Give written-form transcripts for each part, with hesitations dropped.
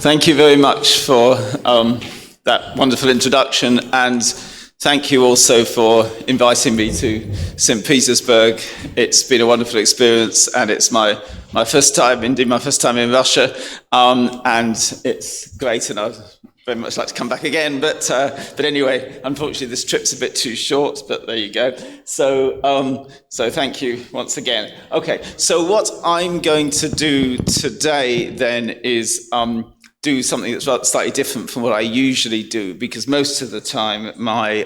Thank you very much for that wonderful introduction, and thank you also for inviting me to St. Petersburg. It's been a wonderful experience, and it's my first time, indeed my first time in Russia, and it's great, and I'd very much like to come back again, but anyway, unfortunately this trip's a bit too short, but there you go. So thank you once again. Okay, so what I'm going to do today then is do something that's slightly different from what I usually do, because most of the time my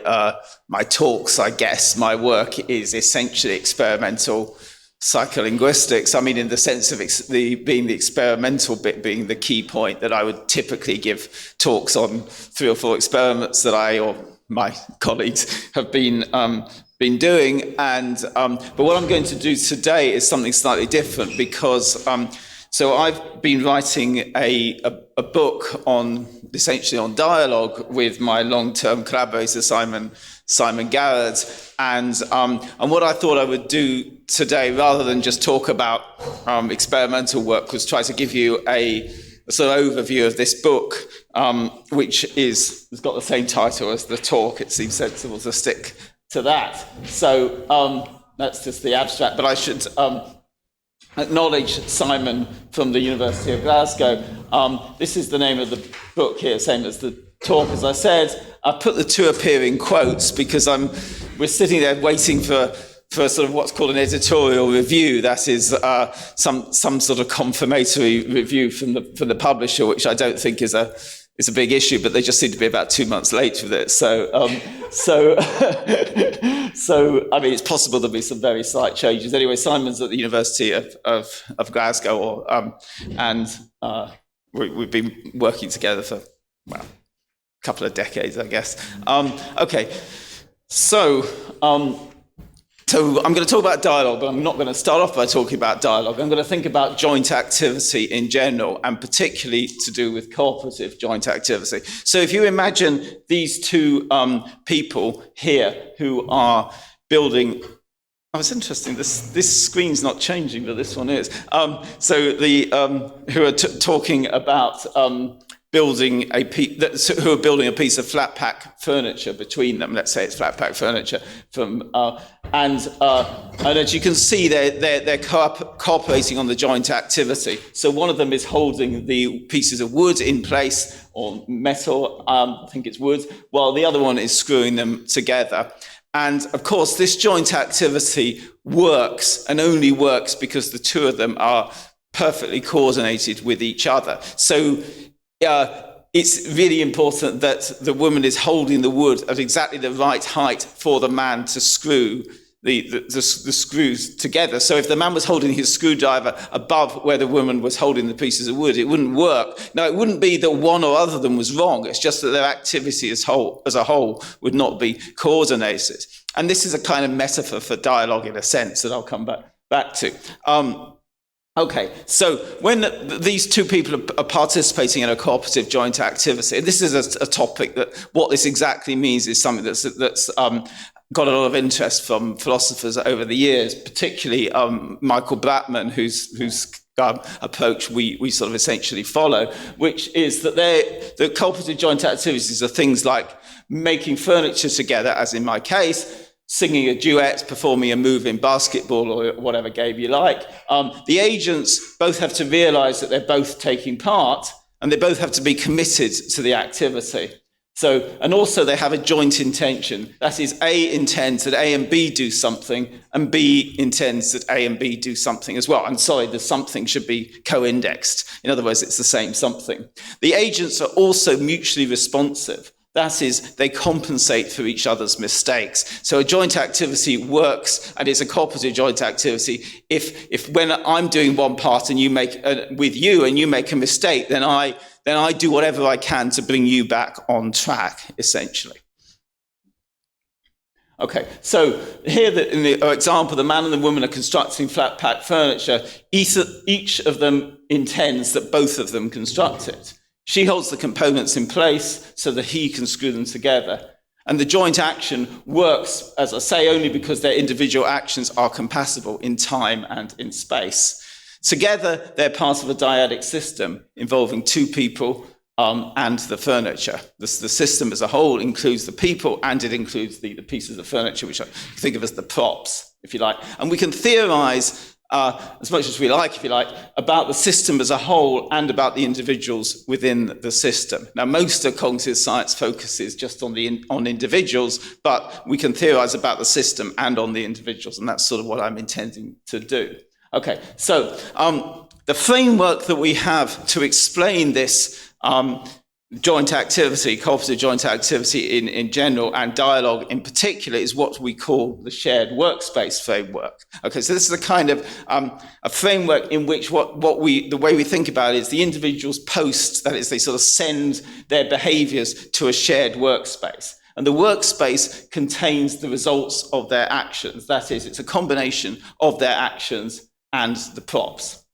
talks, I guess, my work is essentially experimental psycholinguistics. I mean, in the sense of being the experimental bit being the key point, that I would typically give talks on 3 or 4 experiments that I or my colleagues have been doing. And but what I'm going to do today is something slightly different, because so I've been writing a book on essentially on dialogue with my long-term collaborator Simon Garrett, and what I thought I would do today, rather than just talk about experimental work, was try to give you a sort of overview of this book, which has got the same title as the talk. It seems sensible to stick to that. So that's just the abstract, but I should acknowledge Simon from the University of Glasgow. This is the name of the book here, same as the talk, as I said. I put the 2 appearing quotes because we're sitting there waiting for sort of what's called an editorial review. That is some sort of confirmatory review from the publisher, which I don't think is a big issue, but they just seem to be about 2 months late with it. So I mean, it's possible there'll be some very slight changes. Anyway, Simon's at the University of Glasgow, and we've been working together for, well, a couple of decades, I guess. Okay, so I'm going to talk about dialogue, but I'm not going to start off by talking about dialogue. I'm going to think about joint activity in general, and particularly to do with cooperative joint activity. So if you imagine these 2 people here who are building... Oh, it's interesting, this screen's not changing, but this one is. Who are talking about... building a piece of flat pack furniture between them. Let's say it's flat pack furniture and as you can see, they're cooperating on the joint activity. So one of them is holding the pieces of wood in place, or metal, I think it's wood, while the other one is screwing them together. And of course, this joint activity works, and only works because the 2 of them are perfectly coordinated with each other. So it's really important that the woman is holding the wood at exactly the right height for the man to screw the screws together. So if the man was holding his screwdriver above where the woman was holding the pieces of wood, it wouldn't work. Now, it wouldn't be that one or other of them was wrong. It's just that their activity as a whole would not be coordinated. And this is a kind of metaphor for dialogue in a sense that I'll come back to. Okay, so when these 2 people are participating in a cooperative joint activity, and this is a topic that what this exactly means is something that's got a lot of interest from philosophers over the years, particularly Michael Bratman, whose approach we sort of essentially follow, which is that the cooperative joint activities are things like making furniture together, as in my case, singing a duet, performing a move in basketball or whatever game you like. The agents both have to realize that they're both taking part, and they both have to be committed to the activity. So, and also they have a joint intention. That is, A intends that A and B do something, and B intends that A and B do something as well. I'm sorry, the something should be co-indexed. In other words, it's the same something. The agents are also mutually responsive. That is, they compensate for each other's mistakes. So a joint activity works, and it's a cooperative joint activity, if when I'm doing one part and you make with you and you make a mistake, then I do whatever I can to bring you back on track, essentially. Okay, so here in the example, the man and the woman are constructing flat pack furniture. Each of them intends that both of them construct it. She holds the components in place so that he can screw them together. And the joint action works, as I say, only because their individual actions are compatible in time and in space. Together, they're part of a dyadic system involving two people and the furniture. The system as a whole includes the people, and it includes the pieces of furniture, which I think of as the props, if you like. And we can theorize as much as we like, if you like, about the system as a whole and about the individuals within the system. Now, most of cognitive science focuses just on individuals, but we can theorize about the system and on the individuals, and that's sort of what I'm intending to do. Okay, so the framework that we have to explain this joint activity, cooperative joint activity in general, and dialogue in particular, is what we call the shared workspace framework. Okay, so this is a kind of a framework in which the way we think about it is the individuals post, that is, they sort of send their behaviors to a shared workspace. And the workspace contains the results of their actions. That is, it's a combination of their actions and the props.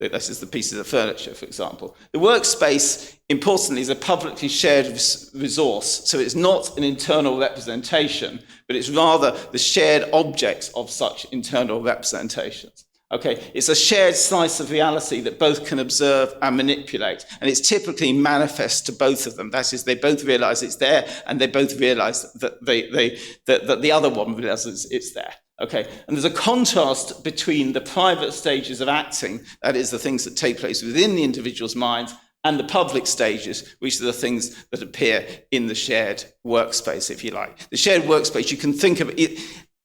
This is the pieces of furniture, for example. The workspace, importantly, is a publicly shared resource. So it's not an internal representation, but it's rather the shared objects of such internal representations. Okay, it's a shared slice of reality that both can observe and manipulate, and it's typically manifest to both of them. That is, they both realize it's there, and they both realize that that the other one realizes it's there. Okay, and there's a contrast between the private stages of acting, that is, the things that take place within the individual's minds, and the public stages, which are the things that appear in the shared workspace, if you like. The shared workspace, you can think of it.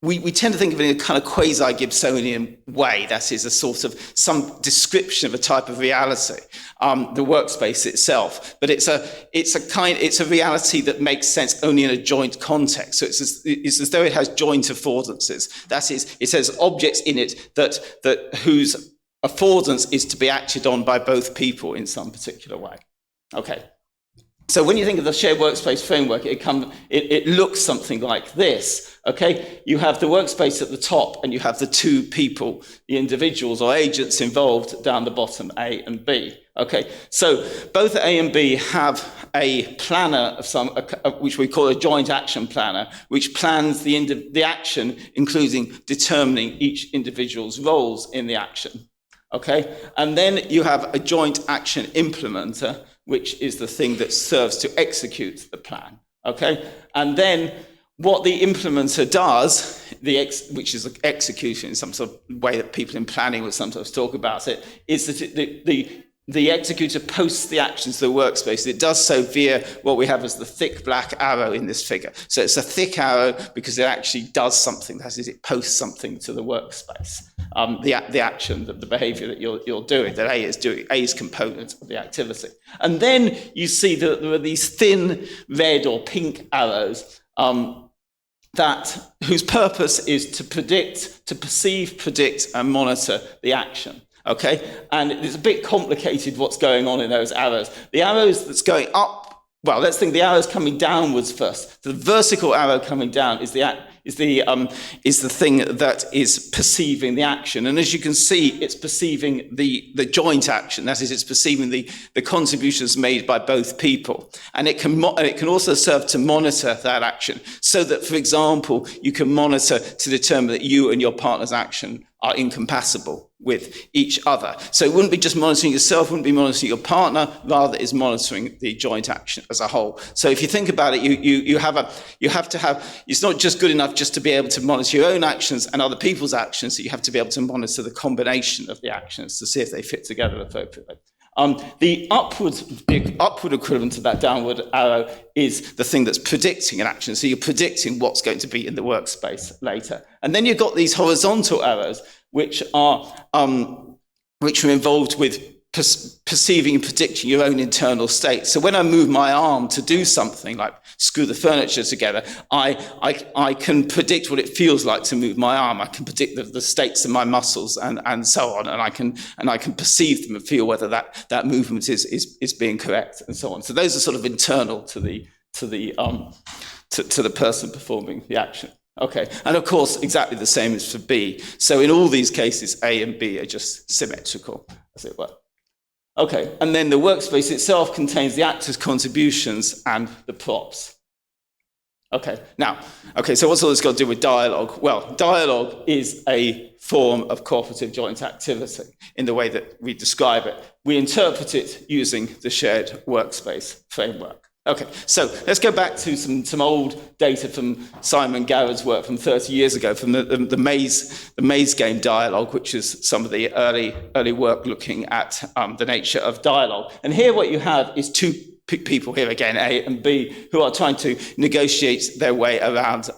We tend to think of it in a kind of quasi-Gibsonian way. That is a sort of some description of a type of reality, the workspace itself. But it's a reality that makes sense only in a joint context. So it's as though it has joint affordances. That is, it has objects in it that whose affordance is to be acted on by both people in some particular way. Okay. So when you think of the shared workspace framework, it looks something like this, okay? You have the workspace at the top, and you have the two people, the individuals or agents involved down the bottom, A and B, okay? So both A and B have a planner of which we call a joint action planner, which plans the action, including determining each individual's roles in the action, okay? And then you have a joint action implementer, which is the thing that serves to execute the plan, okay? And then what the implementer does, which is execution in some sort of way that people in planning would sometimes talk about it, is that the executor posts the actions to the workspace. It does so via what we have as the thick black arrow in this figure. So it's a thick arrow because it actually does something. That is, it posts something to the workspace. The action, the behavior that you're doing, that A is doing, A's component of the activity. And then you see that there are these thin red or pink arrows whose purpose is to perceive, predict, and monitor the action. Okay, and it's a bit complicated what's going on in those arrows. The arrows that's going up, well, let's think the arrows coming downwards first. The vertical arrow coming down is the thing that is perceiving the action. And as you can see, it's perceiving the joint action. That is, it's perceiving the contributions made by both people. And it can also serve to monitor that action, so that, for example, you can monitor to determine that you and your partner's action are incompatible with each other. So it wouldn't be just monitoring yourself, wouldn't be monitoring your partner, rather is monitoring the joint action as a whole. So if you think about it, you have to have, it's not just good enough just to be able to monitor your own actions and other people's actions, so you have to be able to monitor the combination of the actions to see if they fit together appropriately. The upward equivalent of that downward arrow is the thing that's predicting an action. So you're predicting what's going to be in the workspace later. And then you've got these horizontal arrows, which are involved with perceiving and predicting your own internal state. So when I move my arm to do something like screw the furniture together, I can predict what it feels like to move my arm. I can predict the states of my muscles and so on, and I can perceive them and feel whether that movement is being correct and so on. So those are sort of internal to the person performing the action. Okay, and of course, exactly the same is for B. So in all these cases, A and B are just symmetrical, as it were. Okay, and then the workspace itself contains the actors' contributions and the props. Okay, so what's all this got to do with dialogue? Well, dialogue is a form of cooperative joint activity in the way that we describe it. We interpret it using the shared workspace framework. Okay, so let's go back to some old data from Simon Garrett's work from 30 years ago, from the maze game Dialogue, which is some of the early work looking at the nature of dialogue. And here what you have is two people here again, A and B, who are trying to negotiate their way around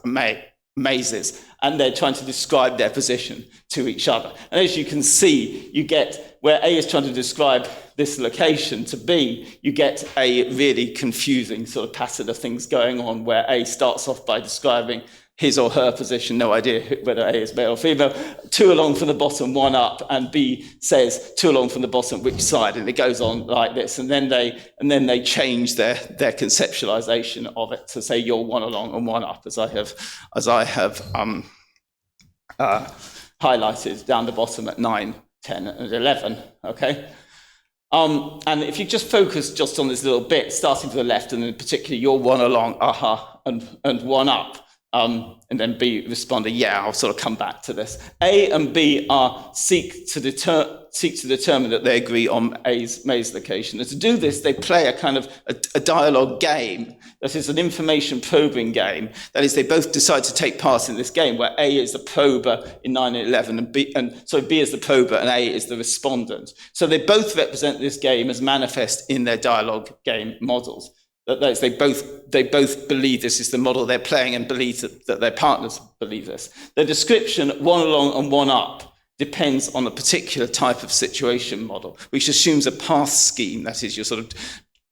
mazes, and they're trying to describe their position to each other. And as you can see, you get where A is trying to describe this location to B, you get a really confusing sort of pattern of things going on, where A starts off by describing his or her position, no idea whether A is male or female, 2 along from the bottom, 1 up, and B says 2 along from the bottom, which side, and it goes on like this, and then they change their conceptualization of it to say you're 1 along and 1 up, as I have highlighted down the bottom at 9, 10, and 11. Okay. And if you just focus just on this little bit, starting from the left, and then particularly you're 1 along, and 1 up. And then B responded, yeah, I'll sort of come back to this. A and B seek to determine that they agree on A's maze location. And to do this, they play a kind of a dialogue game that is an information probing game. That is, they both decide to take part in this game, where A is the prober in 9 and 11, and B is the prober and A is the respondent. So they both represent this game as manifest in their dialogue game models. That is, they both believe this is the model they're playing and believe that their partners believe this. The description, 1 along and 1 up, depends on a particular type of situation model, which assumes a path scheme. That is,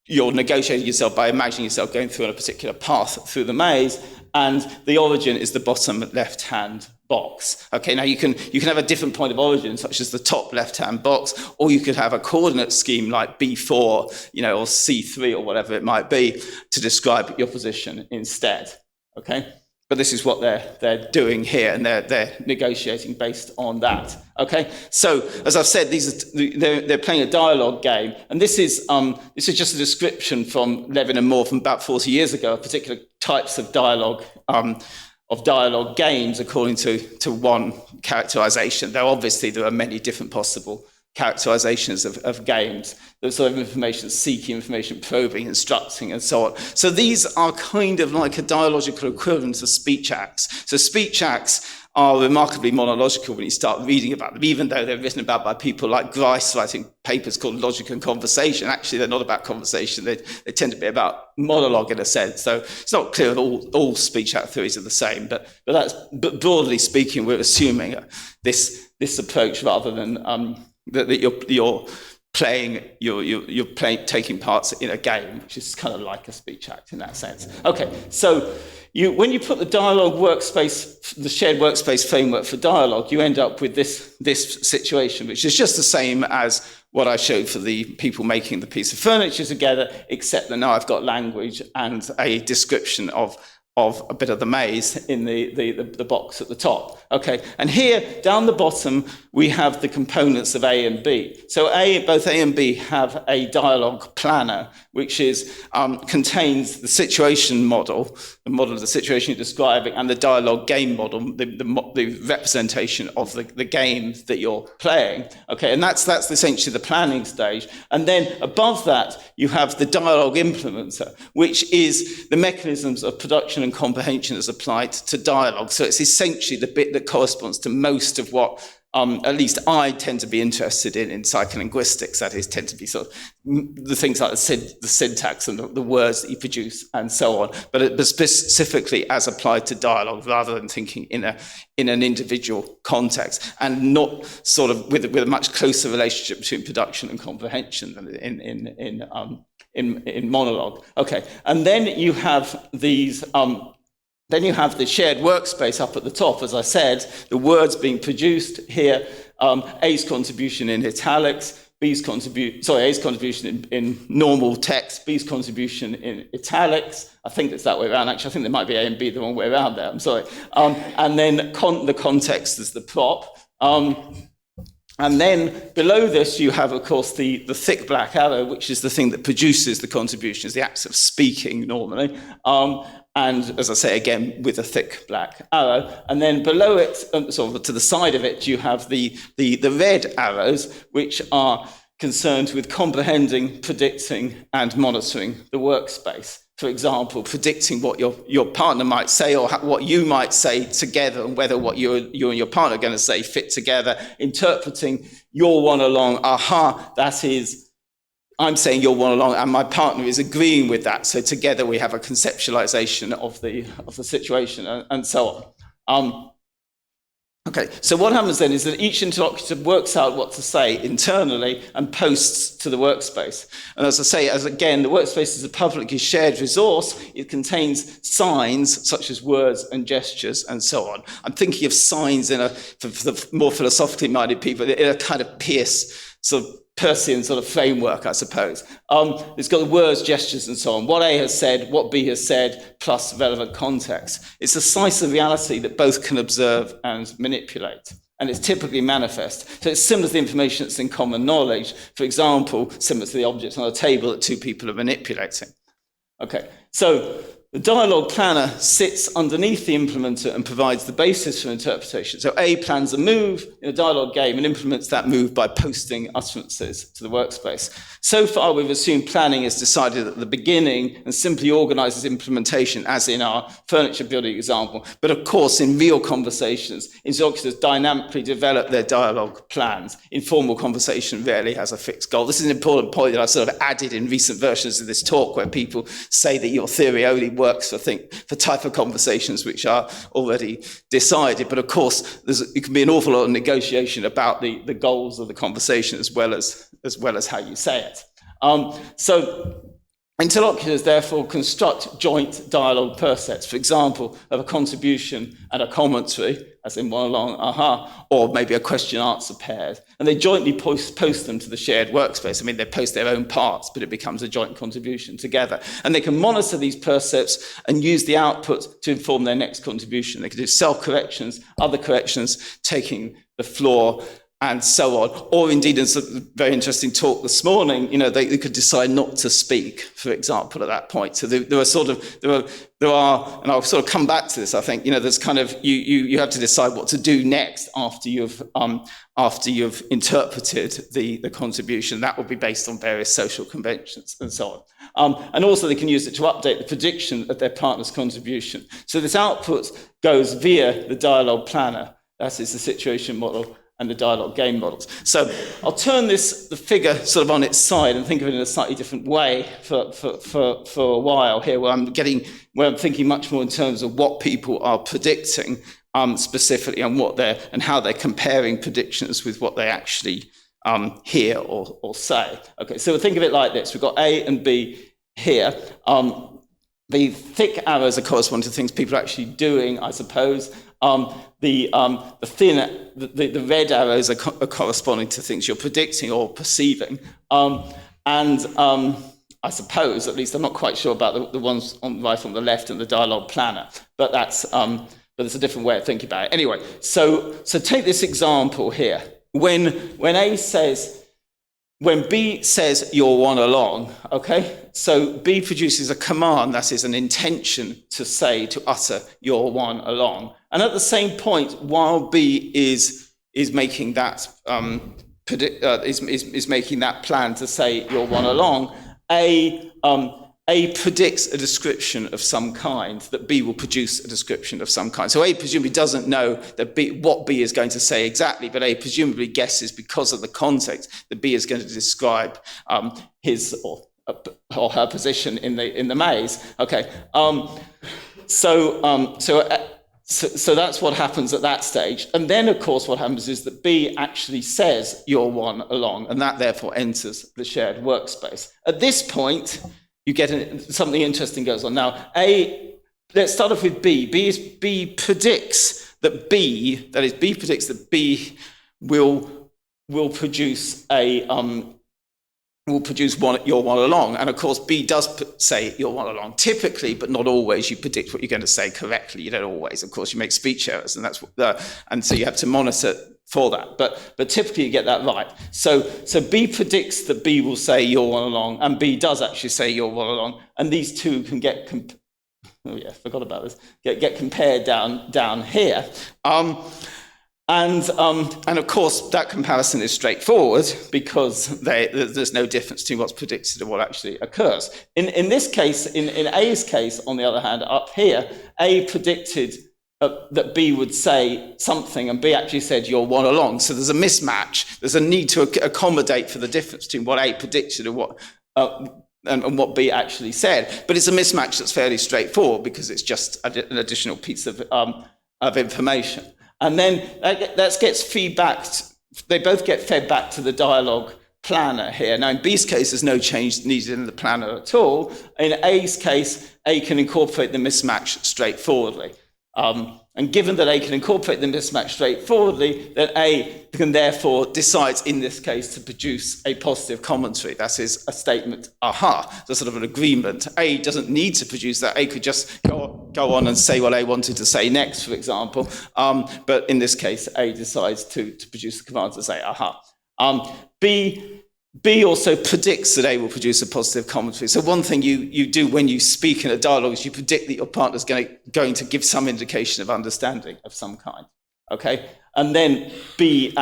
you're negotiating yourself by imagining yourself going through on a particular path through the maze, and the origin is the bottom left-hand box. Okay, now you can have a different point of origin, such as the top left-hand box, or you could have a coordinate scheme like B4, or C3, or whatever it might be, to describe your position instead. Okay, but this is what they're doing here, and they're negotiating based on that. Okay, so as I've said, they're playing a dialogue game, and this is just a description from Levin and Moore from about 40 years ago of particular types of dialogue games according to one characterization. Though obviously there are many different possible characterizations of games. The sort of information seeking, information probing, instructing, and so on. So these are kind of like a dialogical equivalent of speech acts. So speech acts are remarkably monological when you start reading about them, even though they're written about by people like Grice writing papers called Logic and Conversation. Actually, they're not about conversation. They tend to be about monologue in a sense. So it's not clear that all speech act theories are the same, but broadly speaking, we're assuming this approach rather than that you're taking parts in a game, which is kind of like a speech act in that sense. Okay, so when you put the dialogue workspace, the shared workspace framework for dialogue, you end up with this situation, which is just the same as what I showed for the people making the piece of furniture together, except that now I've got language and a description of a bit of the maze in the box at the top. Okay, and here down the bottom we have the components of A and B. So both A and B have a dialogue planner, which contains the situation model, the model of the situation you're describing, and the dialogue game model, the representation of the game that you're playing. Okay, and that's essentially the planning stage. And then above that you have the dialogue implementer, which is the mechanisms of production and comprehension as applied to dialogue. So it's essentially the bit that corresponds to most of what at least I tend to be interested in psycholinguistics. That is, tend to be sort of the things like the syntax and the words that you produce and so on, but specifically as applied to dialogue rather than thinking in an individual context, and not sort of with a much closer relationship between production and comprehension than in monologue. Okay, and then you have these. Then you have the shared workspace up at the top, as I said, the words being produced here, A's contribution in italics, A's contribution in normal text, B's contribution in italics. I think it's that way around. Actually, I think there might be A and B the wrong way around there. I'm sorry. And then the context is the prop. And then below this, you have, of course, the thick black arrow, which is the thing that produces the contributions, the acts of speaking normally. and as I say again, with a thick black arrow. And then below it, sort of to the side of it, you have the red arrows, which are concerned with comprehending, predicting, and monitoring the workspace. For example, predicting what your partner might say or what you might say together, and whether what you and your partner are going to say fit together. Interpreting your one along, aha, that is, I'm saying your one along, and my partner is agreeing with that. So together we have a conceptualization of the situation, and so on. Okay, so what happens then is that each interlocutor works out what to say internally and posts to the workspace. And as I say, again, the workspace is a publicly shared resource. It contains signs such as words and gestures and so on. I'm thinking of signs for the more philosophically minded people, in a kind of Peircean sort of framework, I suppose. It's got the words, gestures, and so on. What A has said, what B has said, plus relevant context. It's a slice of reality that both can observe and manipulate. And it's typically manifest. So it's similar to the information that's in common knowledge. For example, similar to the objects on a table that two people are manipulating. Okay, so the dialogue planner sits underneath the implementer and provides the basis for interpretation. So A plans a move in a dialogue game and implements that move by posting utterances to the workspace. So far, we've assumed planning is decided at the beginning and simply organizes implementation, as in our furniture building example. But of course, in real conversations, interlocutors dynamically develop their dialogue plans. Informal conversation rarely has a fixed goal. This is an important point that I've sort of added in recent versions of this talk, where people say that your theory only works for type of conversations which are already decided. But of course, it can be an awful lot of negotiation about the goals of the conversation as well as how you say it. So interlocutors therefore construct joint dialogue per sets, for example, of a contribution and a commentary, as in one along, aha, or maybe a question-answer pairs. And they jointly post them to the shared workspace. I mean, they post their own parts, but it becomes a joint contribution together. And they can monitor these per sets and use the output to inform their next contribution. They can do self-corrections, other corrections, taking the floor, and so on. Or indeed, in a very interesting talk this morning, they could decide not to speak, for example, at that point. So there are, and I'll sort of come back to this, I think, there's kind of, you have to decide what to do next after you've interpreted the contribution. That will be based on various social conventions and so on. And also they can use it to update the prediction of their partner's contribution. So this output goes via the dialogue planner, that is the situation model, and the dialogue game models. So I'll turn the figure sort of on its side and think of it in a slightly different way for a while here, where I'm thinking much more in terms of what people are predicting specifically, and how they're comparing predictions with what they actually hear or say. Okay, so we'll think of it like this. We've got A and B here. The thick arrows are corresponding to things people are actually doing, I suppose. The red arrows are corresponding to things you're predicting or perceiving. I suppose, at least I'm not quite sure about the ones on right on the left and the dialogue planner, but it's a different way of thinking about it. Anyway, so take this example here. When B says you're one along, okay? So B produces a command, that is an intention to utter you're one along. And at the same point, while B is making that is making that plan to say you're one along, A predicts a description of some kind, that B will produce a description of some kind. So A presumably doesn't know that what B is going to say exactly, but A presumably guesses, because of the context, that B is going to describe his or her position in the maze. Okay. So that's what happens at that stage. And then, of course, what happens is that B actually says you're one along, and that therefore enters the shared workspace. At this point, you get something interesting goes on. Now, let's start off with B. B predicts that B will produce you're one along. And of course, B does say you're one along. Typically, but not always, you predict what you're going to say correctly. You don't always. Of course, you make speech errors, and so you have to monitor for that. But typically, you get that right. So B predicts that B will say you're one along, and B does actually say you're one along. And these two can get oh yeah, forgot about this, get compared down here. And of course, that comparison is straightforward because there's no difference between what's predicted and what actually occurs. In this case, in A's case, on the other hand, up here, A predicted that B would say something, and B actually said you're one along. So there's a mismatch. There's a need to accommodate for the difference between what A predicted and what B actually said. But it's a mismatch that's fairly straightforward because it's just an additional piece of information. And then that gets feedback. They both get fed back to the dialogue planner here. Now, in B's case, there's no change needed in the planner at all. In A's case, A can incorporate the mismatch straightforwardly. And given that A can incorporate the mismatch straightforwardly, then A can therefore decide, in this case, to produce a positive commentary. That is a statement, aha, so sort of an agreement. A doesn't need to produce that. A could just go on and say what A wanted to say next, for example. But in this case, A decides to produce the command to say, aha. B also predicts that A will produce a positive commentary. So one thing you do when you speak in a dialogue is you predict that your partner's going to give some indication of understanding of some kind, okay? And then A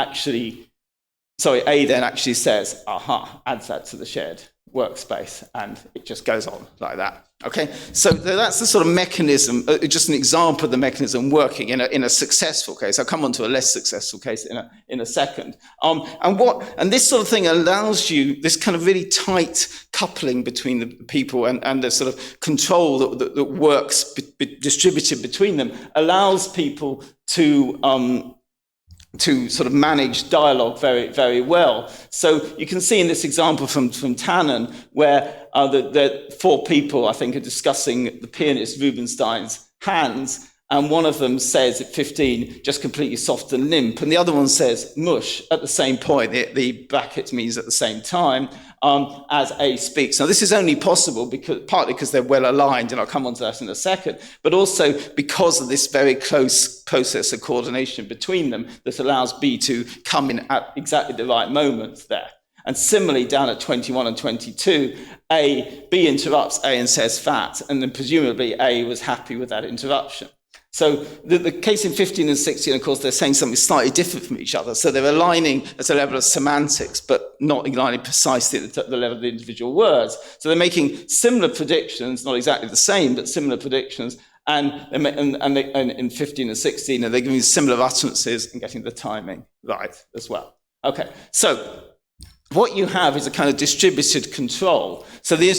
then actually says, aha, adds that to the shared workspace, and it just goes on like that, okay? So that's the sort of mechanism, just an example of the mechanism working in a successful case. I'll come on to a less successful case in a second. And this sort of thing allows you this kind of really tight coupling between the people and the sort of control that works distributed between them allows people to sort of manage dialogue very, very well. So you can see in this example from Tannen, where the four people, I think, are discussing the pianist Rubinstein's hands, and one of them says at 15, just completely soft and limp, and the other one says mush at the same point. The brackets means at the same time as A speaks. Now, this is only possible partly because they're well aligned, and I'll come on to that in a second, but also because of this very close process of coordination between them that allows B to come in at exactly the right moments there. And similarly, down at 21 and 22, B interrupts A and says fat, and then presumably A was happy with that interruption. So the case in 15 and 16, of course, they're saying something slightly different from each other. So they're aligning at a level of semantics, but not aligning precisely at the level of the individual words. So they're making similar predictions, not exactly the same, but similar predictions. And in 15 and 16, they're giving similar utterances and getting the timing right as well. Okay, so what you have is a kind of distributed control. So the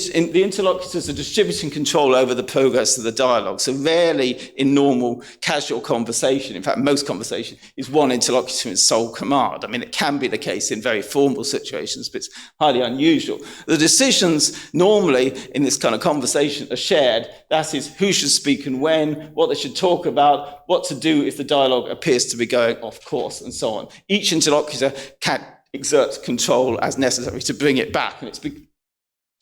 interlocutors are distributing control over the progress of the dialogue. So rarely in normal casual conversation, in fact, most conversation, is one interlocutor in sole command. I mean, it can be the case in very formal situations, but it's highly unusual. The decisions normally in this kind of conversation are shared. That is, who should speak and when, what they should talk about, what to do if the dialogue appears to be going off course, and so on. Each interlocutor can exert control as necessary to bring it back. And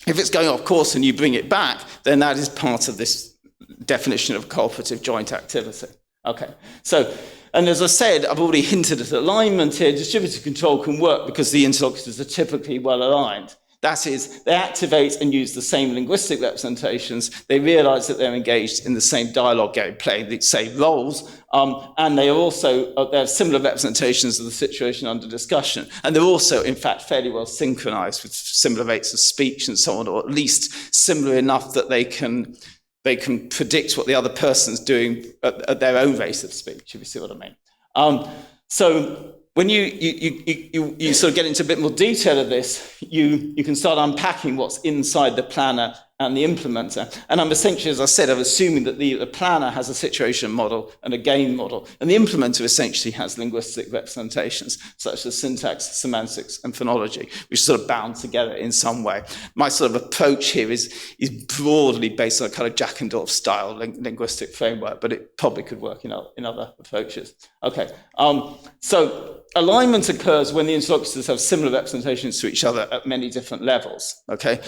if it's going off course and you bring it back, then that is part of this definition of cooperative joint activity. Okay, so, and as I said, I've already hinted at alignment here. Distributed control can work because the interlocutors are typically well aligned. That is, they activate and use the same linguistic representations. They realize that they're engaged in the same dialogue game, playing the same roles, and they have similar representations of the situation under discussion. And they're also, in fact, fairly well synchronized with similar rates of speech and so on, or at least similar enough that they can predict what the other person's doing at their own rate of speech, if you see what I mean. So when you sort of get into a bit more detail of this, you can start unpacking what's inside the planner and the implementer. And I'm essentially, as I said, I'm assuming that the planner has a situation model and a game model, and the implementer essentially has linguistic representations, such as syntax, semantics, and phonology, which are sort of bound together in some way. My sort of approach here is broadly based on a kind of Jackendorf style linguistic framework, but it probably could work in other approaches. Okay, so alignment occurs when the interlocutors have similar representations to each other at many different levels, okay?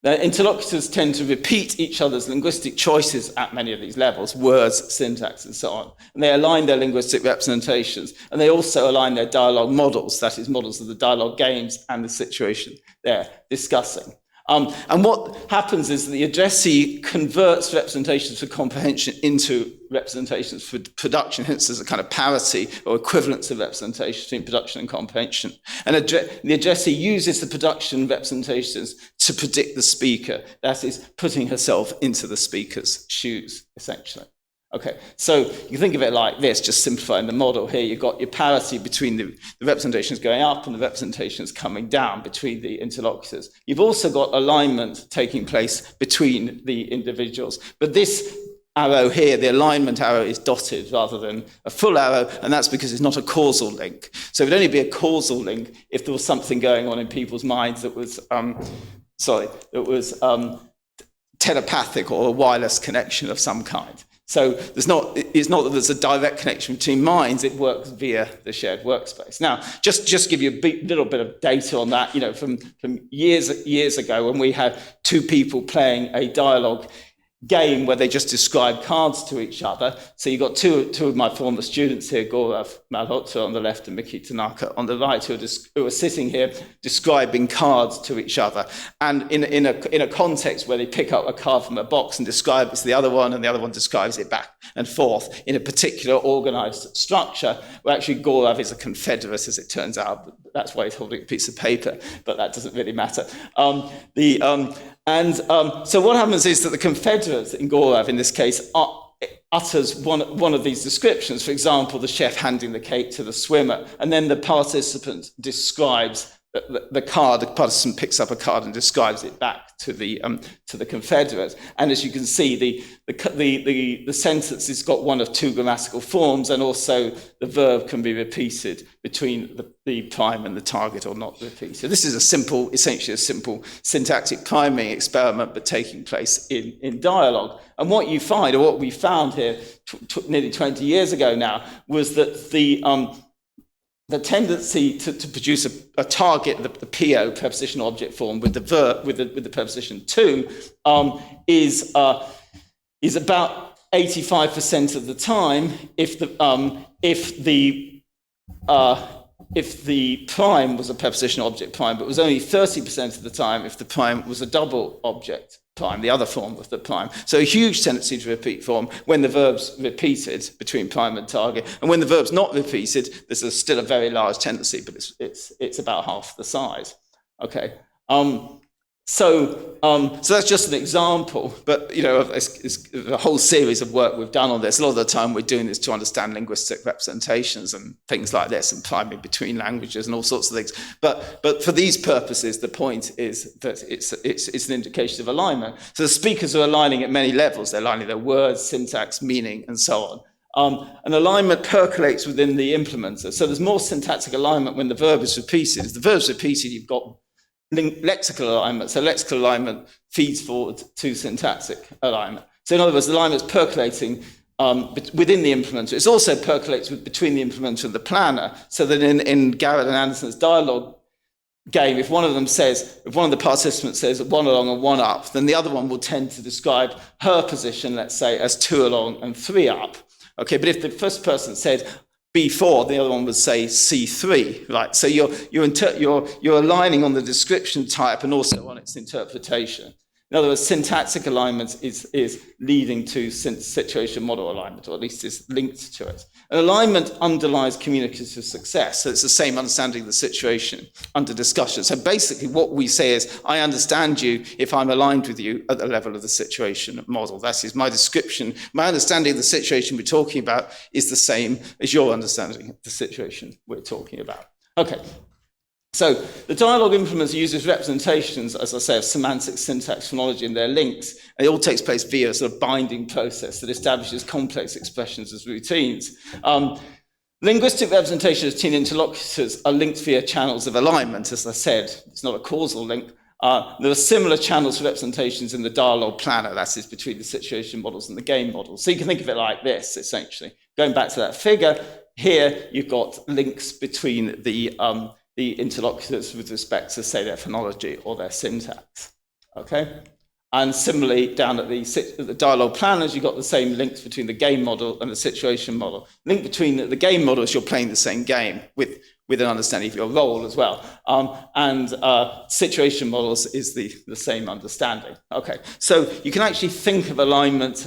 The interlocutors tend to repeat each other's linguistic choices at many of these levels, words, syntax, and so on. And they align their linguistic representations, and they also align their dialogue models, that is, models of the dialogue games and the situation they're discussing. And what happens is that the addressee converts representations for comprehension into representations for production. Hence, there's a kind of parity or equivalence of representation between production and comprehension. And the addressee uses the production representations to predict the speaker. That is, putting herself into the speaker's shoes, essentially. Okay, so you think of it like this, just simplifying the model here. You've got your parity between the representations going up and the representations coming down between the interlocutors. You've also got alignment taking place between the individuals. But this arrow here, the alignment arrow, is dotted rather than a full arrow, and that's because it's not a causal link. So it would only be a causal link if there was something going on in people's minds that was, telepathic or a wireless connection of some kind. So it's not that there's a direct connection between minds, it works via the shared workspace. Now, just give you a little bit of data on that, from years ago when we had two people playing a dialogue game where they just describe cards to each other. So you've got two of my former students here, Gaurav Malhotra on the left and Miki Tanaka on the right, who are sitting here describing cards to each other. And in a context where they pick up a card from a box and describe it to the other one, and the other one describes it back and forth in a particular organized structure, where actually Gaurav is a Confederate, as it turns out. That's why he's holding a piece of paper, but that doesn't really matter. So what happens is that the Confederate in Gaurav, in this case, utters one of these descriptions. For example, the chef handing the cake to the swimmer, and then the participant describes the card. The participant picks up a card and describes it back to the Confederate. And as you can see, the sentence has got one of two grammatical forms, and also the verb can be repeated between the prime and the target, or not repeated. This is essentially a simple syntactic priming experiment, but taking place in dialogue. And what you find, or what we found here nearly 20 years ago now, was that the tendency to produce a target, the PO, prepositional object form, with the verb, with the preposition to, is about 85% of the time if the prime was a prepositional object prime, but it was only 30% of the time if the prime was a double object prime, the other form of the prime. So a huge tendency to repeat form when the verb's repeated between prime and target, and when the verb's not repeated, there's still a very large tendency, but it's about half the size. Okay. So that's just an example, but it's a whole series of work we've done on this. A lot of the time we're doing this to understand linguistic representations and things like this, and priming between languages and all sorts of things. But for these purposes, the point is that it's an indication of alignment. So the speakers are aligning at many levels. They're aligning their words, syntax, meaning, and so on. And alignment percolates within the implementer. So there's more syntactic alignment when the verb is repeated. If the verb's repeated, you've got lexical alignment. So lexical alignment feeds forward to syntactic alignment. So in other words, the alignment is percolating within the implementer. It also percolates between the implementer and the planner. So that in Garrett and Anderson's dialogue game, if one of the participants says one along and one up, then the other one will tend to describe her position, let's say, as two along and three up. Okay, but if the first person said B4, the other one would say C3, right? So you're aligning on the description type and also on its interpretation. In other words, syntactic alignment is leading to situation model alignment, or at least is linked to it. And alignment underlies communicative success. So it's the same understanding of the situation under discussion. So basically what we say is, I understand you if I'm aligned with you at the level of the situation model. That is my description. My understanding of the situation we're talking about is the same as your understanding of the situation we're talking about. Okay. So the dialogue implementer uses representations, as I say, of semantic, syntax, phonology, and their links. And it all takes place via a sort of binding process that establishes complex expressions as routines. Linguistic representations between interlocutors are linked via channels of alignment. As I said, it's not a causal link. There are similar channels for representations in the dialogue planner, that is, between the situation models and the game models. So you can think of it like this, essentially. Going back to that figure, here you've got links between the interlocutors with respect to, say, their phonology or their syntax, okay? And similarly, down at the dialogue planners, you've got the same links between the game model and the situation model. Link between the game models, you're playing the same game with with an understanding of your role as well. And situation models is the same understanding. Okay, so you can actually think of alignment,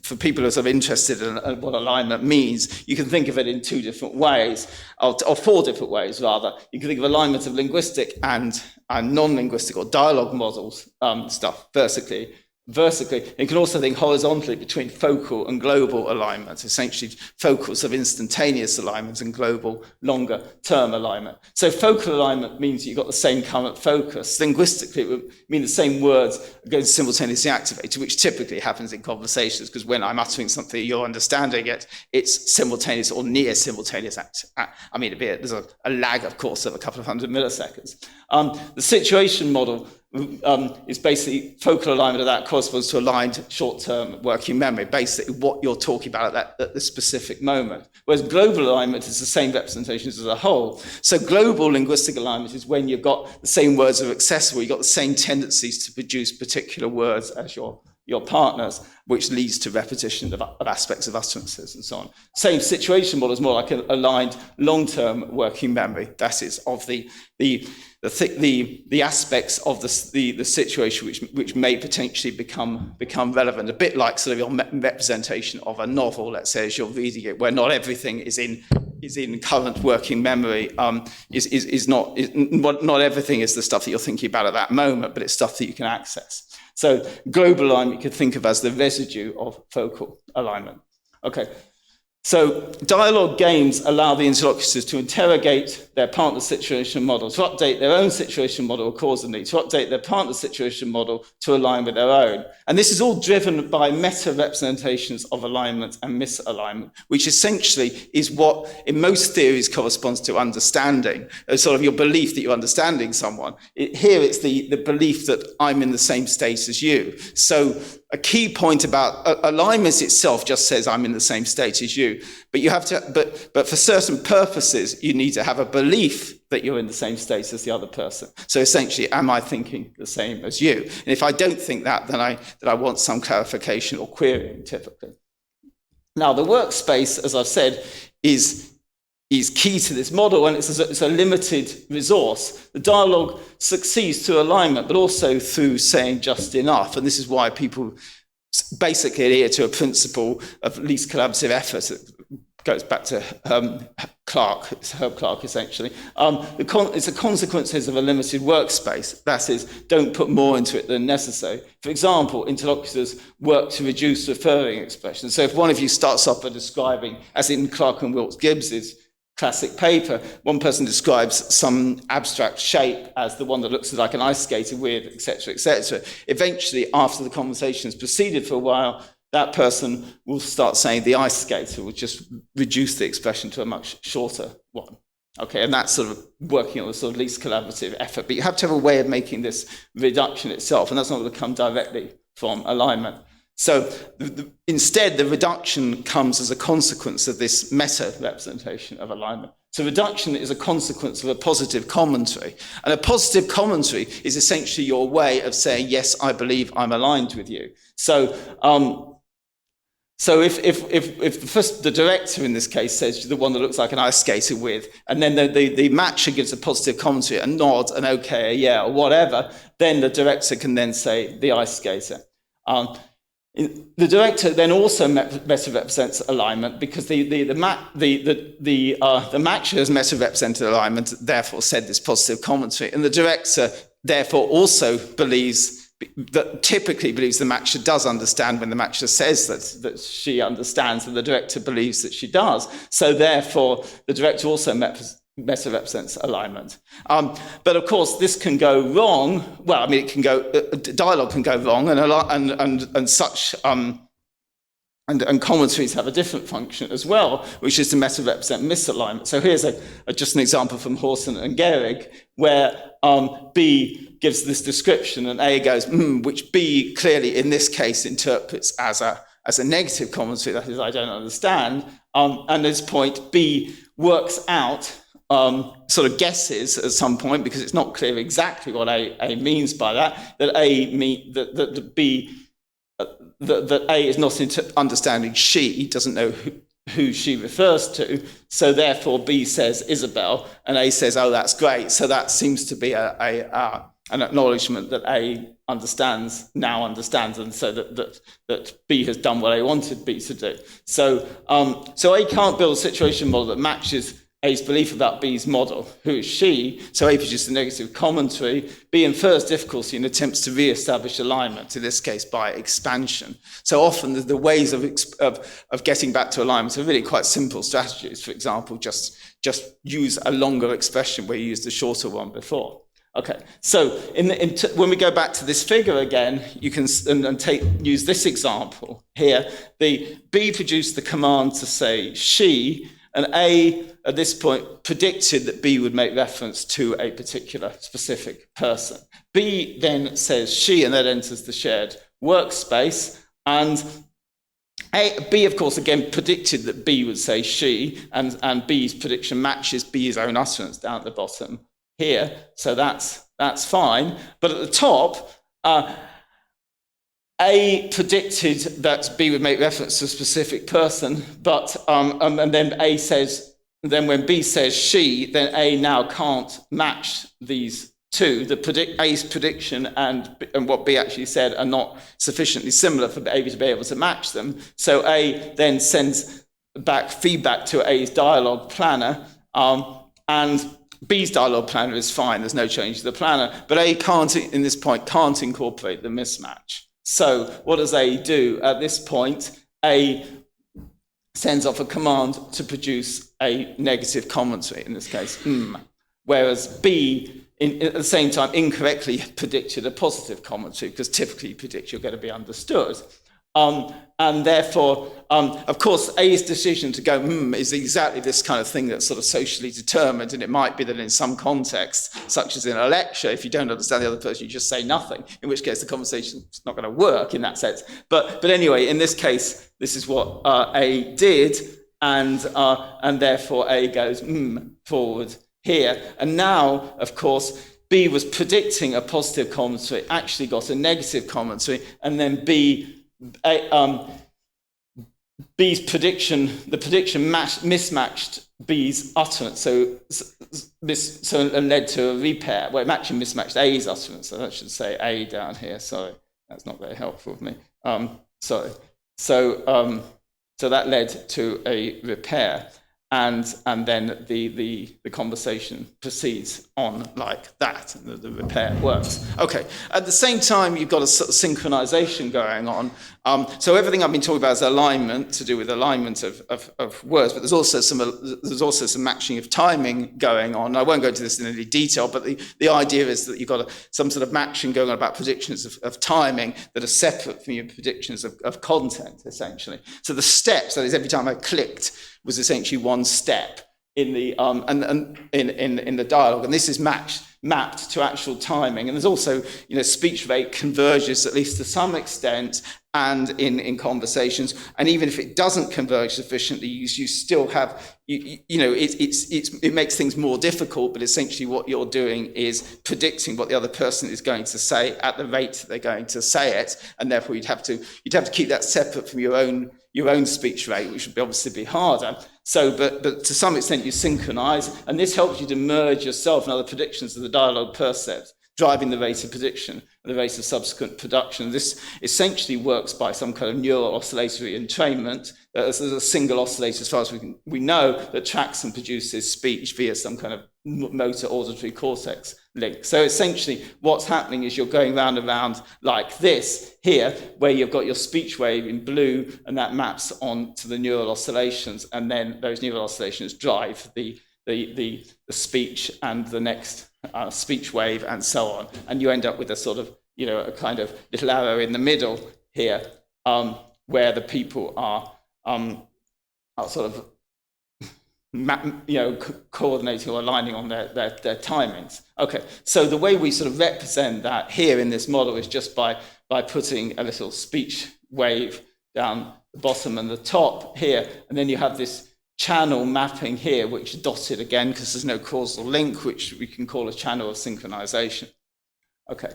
for people who are sort of interested in what alignment means, you can think of it in two different ways, or four different ways rather. You can think of alignment of linguistic and non-linguistic or dialogue models stuff vertically. You can also think horizontally between focal and global alignment, essentially focal sort of instantaneous alignment and global longer term alignment. So focal alignment means you've got the same current focus. Linguistically, it would mean the same words are going to simultaneously activate, which typically happens in conversations, because when I'm uttering something, you're understanding it, it's simultaneous or near simultaneous. I mean, there's a lag, of course, of a couple of hundred milliseconds. The situation model is basically focal alignment of that corresponds to aligned short-term working memory, basically what you're talking about at the specific moment. Whereas global alignment is the same representations as a whole. So global linguistic alignment is when you've got the same words are accessible, you've got the same tendencies to produce particular words as your partners, which leads to repetition of aspects of utterances and so on. Same situation model is more like an aligned long-term working memory, that is, of the aspects of the situation which may potentially become relevant, a bit like sort of your representation of a novel, let's say, as you're reading it, where not everything is in current working memory, not everything is the stuff that you're thinking about at that moment, but it's stuff that you can access. So global alignment you could think of as the residue of focal alignment. Okay. So dialogue games allow the interlocutors to interrogate their partner's situation model, to update their own situation model accordingly, to update their partner's situation model to align with their own. And this is all driven by meta-representations of alignment and misalignment, which essentially is what in most theories corresponds to understanding, sort of your belief that you're understanding someone. Here it's the belief that I'm in the same state as you. So a key point about alignment itself just says I'm in the same state as you, but you have to. But for certain purposes, you need to have a belief that you're in the same state as the other person. So essentially, am I thinking the same as you? And if I don't think that, then I want some clarification or querying typically. Now, the workspace, as I've said, is key to this model, and it's a limited resource. The dialogue succeeds through alignment, but also through saying just enough. And this is why people basically adhere to a principle of least collaborative effort. It goes back to Herb Clark, essentially. It's the consequences of a limited workspace. That is, don't put more into it than necessary. For example, interlocutors work to reduce referring expressions. So if one of you starts off by describing, as in Clark and Wilkes-Gibbs's classic paper, one person describes some abstract shape as the one that looks like an ice skater with, etc., etc. Eventually, after the conversation has proceeded for a while, that person will start saying the ice skater, will just reduce the expression to a much shorter one. Okay, and that's sort of working on the sort of least collaborative effort. But you have to have a way of making this reduction itself, and that's not going to come directly from alignment. So instead, the reduction comes as a consequence of this meta-representation of alignment. So reduction is a consequence of a positive commentary. And a positive commentary is essentially your way of saying, yes, I believe I'm aligned with you. So if the director in this case says the one that looks like an ice skater with, and then the matcher gives a positive commentary, a nod, an okay, a yeah, or whatever, then the director can then say the ice skater. The director then also meta-represents alignment because the matcher has meta-represented alignment, therefore said this positive commentary, and the director therefore also typically believes the matcher does understand when the matcher says that she understands, and the director believes that she does. So therefore, the director also meta-represents alignment. But of course, this can go wrong. Well, I mean, dialogue can go wrong, and such and commentaries have a different function as well, which is to meta-represent misalignment. So here's just an example from Horson and Gehrig, where B gives this description and A goes, which B clearly in this case interprets as a negative commentary, that is, I don't understand. And at this point, B works out, sort of guesses at some point, because it's not clear exactly what A means by that, that A is not understanding she, doesn't know who she refers to. So therefore B says Isabel, and A says, oh, that's great. So that seems to be an acknowledgement that A now understands, and so that B has done what A wanted B to do. So A can't build a situation model that matches A's belief about B's model, who is she. So A produces a negative commentary. B infers difficulty and attempts to re-establish alignment, in this case by expansion. So often the ways of getting back to alignment are really quite simple strategies. For example, just use a longer expression where you used a shorter one before. Okay, so when we go back to this figure again, you can use this example here. The B produced the command to say she, and A, at this point, predicted that B would make reference to a particular specific person. B then says she, and that enters the shared workspace. And B, of course, again, predicted that B would say she, and B's prediction matches B's own utterance down at the bottom here. So that's fine. But at the top, A predicted that B would make reference to a specific person, but and then A says, then when B says she, then A now can't match these two. A's prediction and what B actually said are not sufficiently similar for A to be able to match them. So A then sends back feedback to A's dialogue planner, and B's dialogue planner is fine. There's no change to the planner, but A can't, in this point, can't incorporate the mismatch. So what does A do? At this point, A sends off a command to produce a negative commentary, in this case, whereas B, at the same time, incorrectly predicted a positive commentary, because typically you predict you're going to be understood. And therefore, of course, A's decision to go is exactly this kind of thing that's sort of socially determined, and it might be that in some context, such as in a lecture, if you don't understand the other person, you just say nothing, in which case the conversation's not going to work in that sense. But anyway, in this case, this is what A did, and therefore A goes forward here. And now, of course, B was predicting a positive commentary, actually got a negative commentary, and then B's prediction, the prediction mismatched B's utterance, so and led to a repair. Well, it actually mismatched A's utterance, so I should say A down here. Sorry, that's not very helpful of me. Sorry. So that led to a repair, and then the conversation proceeds on like that, and the repair works. Okay. At the same time, you've got a sort of synchronization going on. So everything I've been talking about is alignment, to do with alignment of words, but there's also some matching of timing going on. I won't go into this in any detail, but the idea is that you've got some sort of matching going on about predictions of timing that are separate from your predictions of content, essentially. So the steps, that is, every time I clicked, was essentially one step in the in the dialogue, and this is mapped to actual timing. And there's also, speech rate converges at least to some extent, and in conversations. And even if it doesn't converge sufficiently, you still have, it makes things more difficult. But essentially, what you're doing is predicting what the other person is going to say at the rate that they're going to say it, and therefore you'd have to keep that separate from your own speech rate, which would obviously be harder. So, but to some extent you synchronize, and this helps you to merge yourself and other predictions of the dialogue percept, driving the rate of prediction and the rate of subsequent production. This essentially works by some kind of neural oscillatory entrainment. There's a single oscillator, as far as we know, that tracks and produces speech via some kind of motor auditory cortex link. So essentially what's happening is you're going round and round like this here, where you've got your speech wave in blue, and that maps on to the neural oscillations, and then those neural oscillations drive the speech and the next speech wave and so on. And you end up with a sort of, a kind of little arrow in the middle here, where the people are sort of coordinating or aligning on their timings. Okay, so the way we sort of represent that here in this model is just by putting a little speech wave down the bottom and the top here, and then you have this channel mapping here, which is dotted again because there's no causal link, which we can call a channel of synchronization. Okay,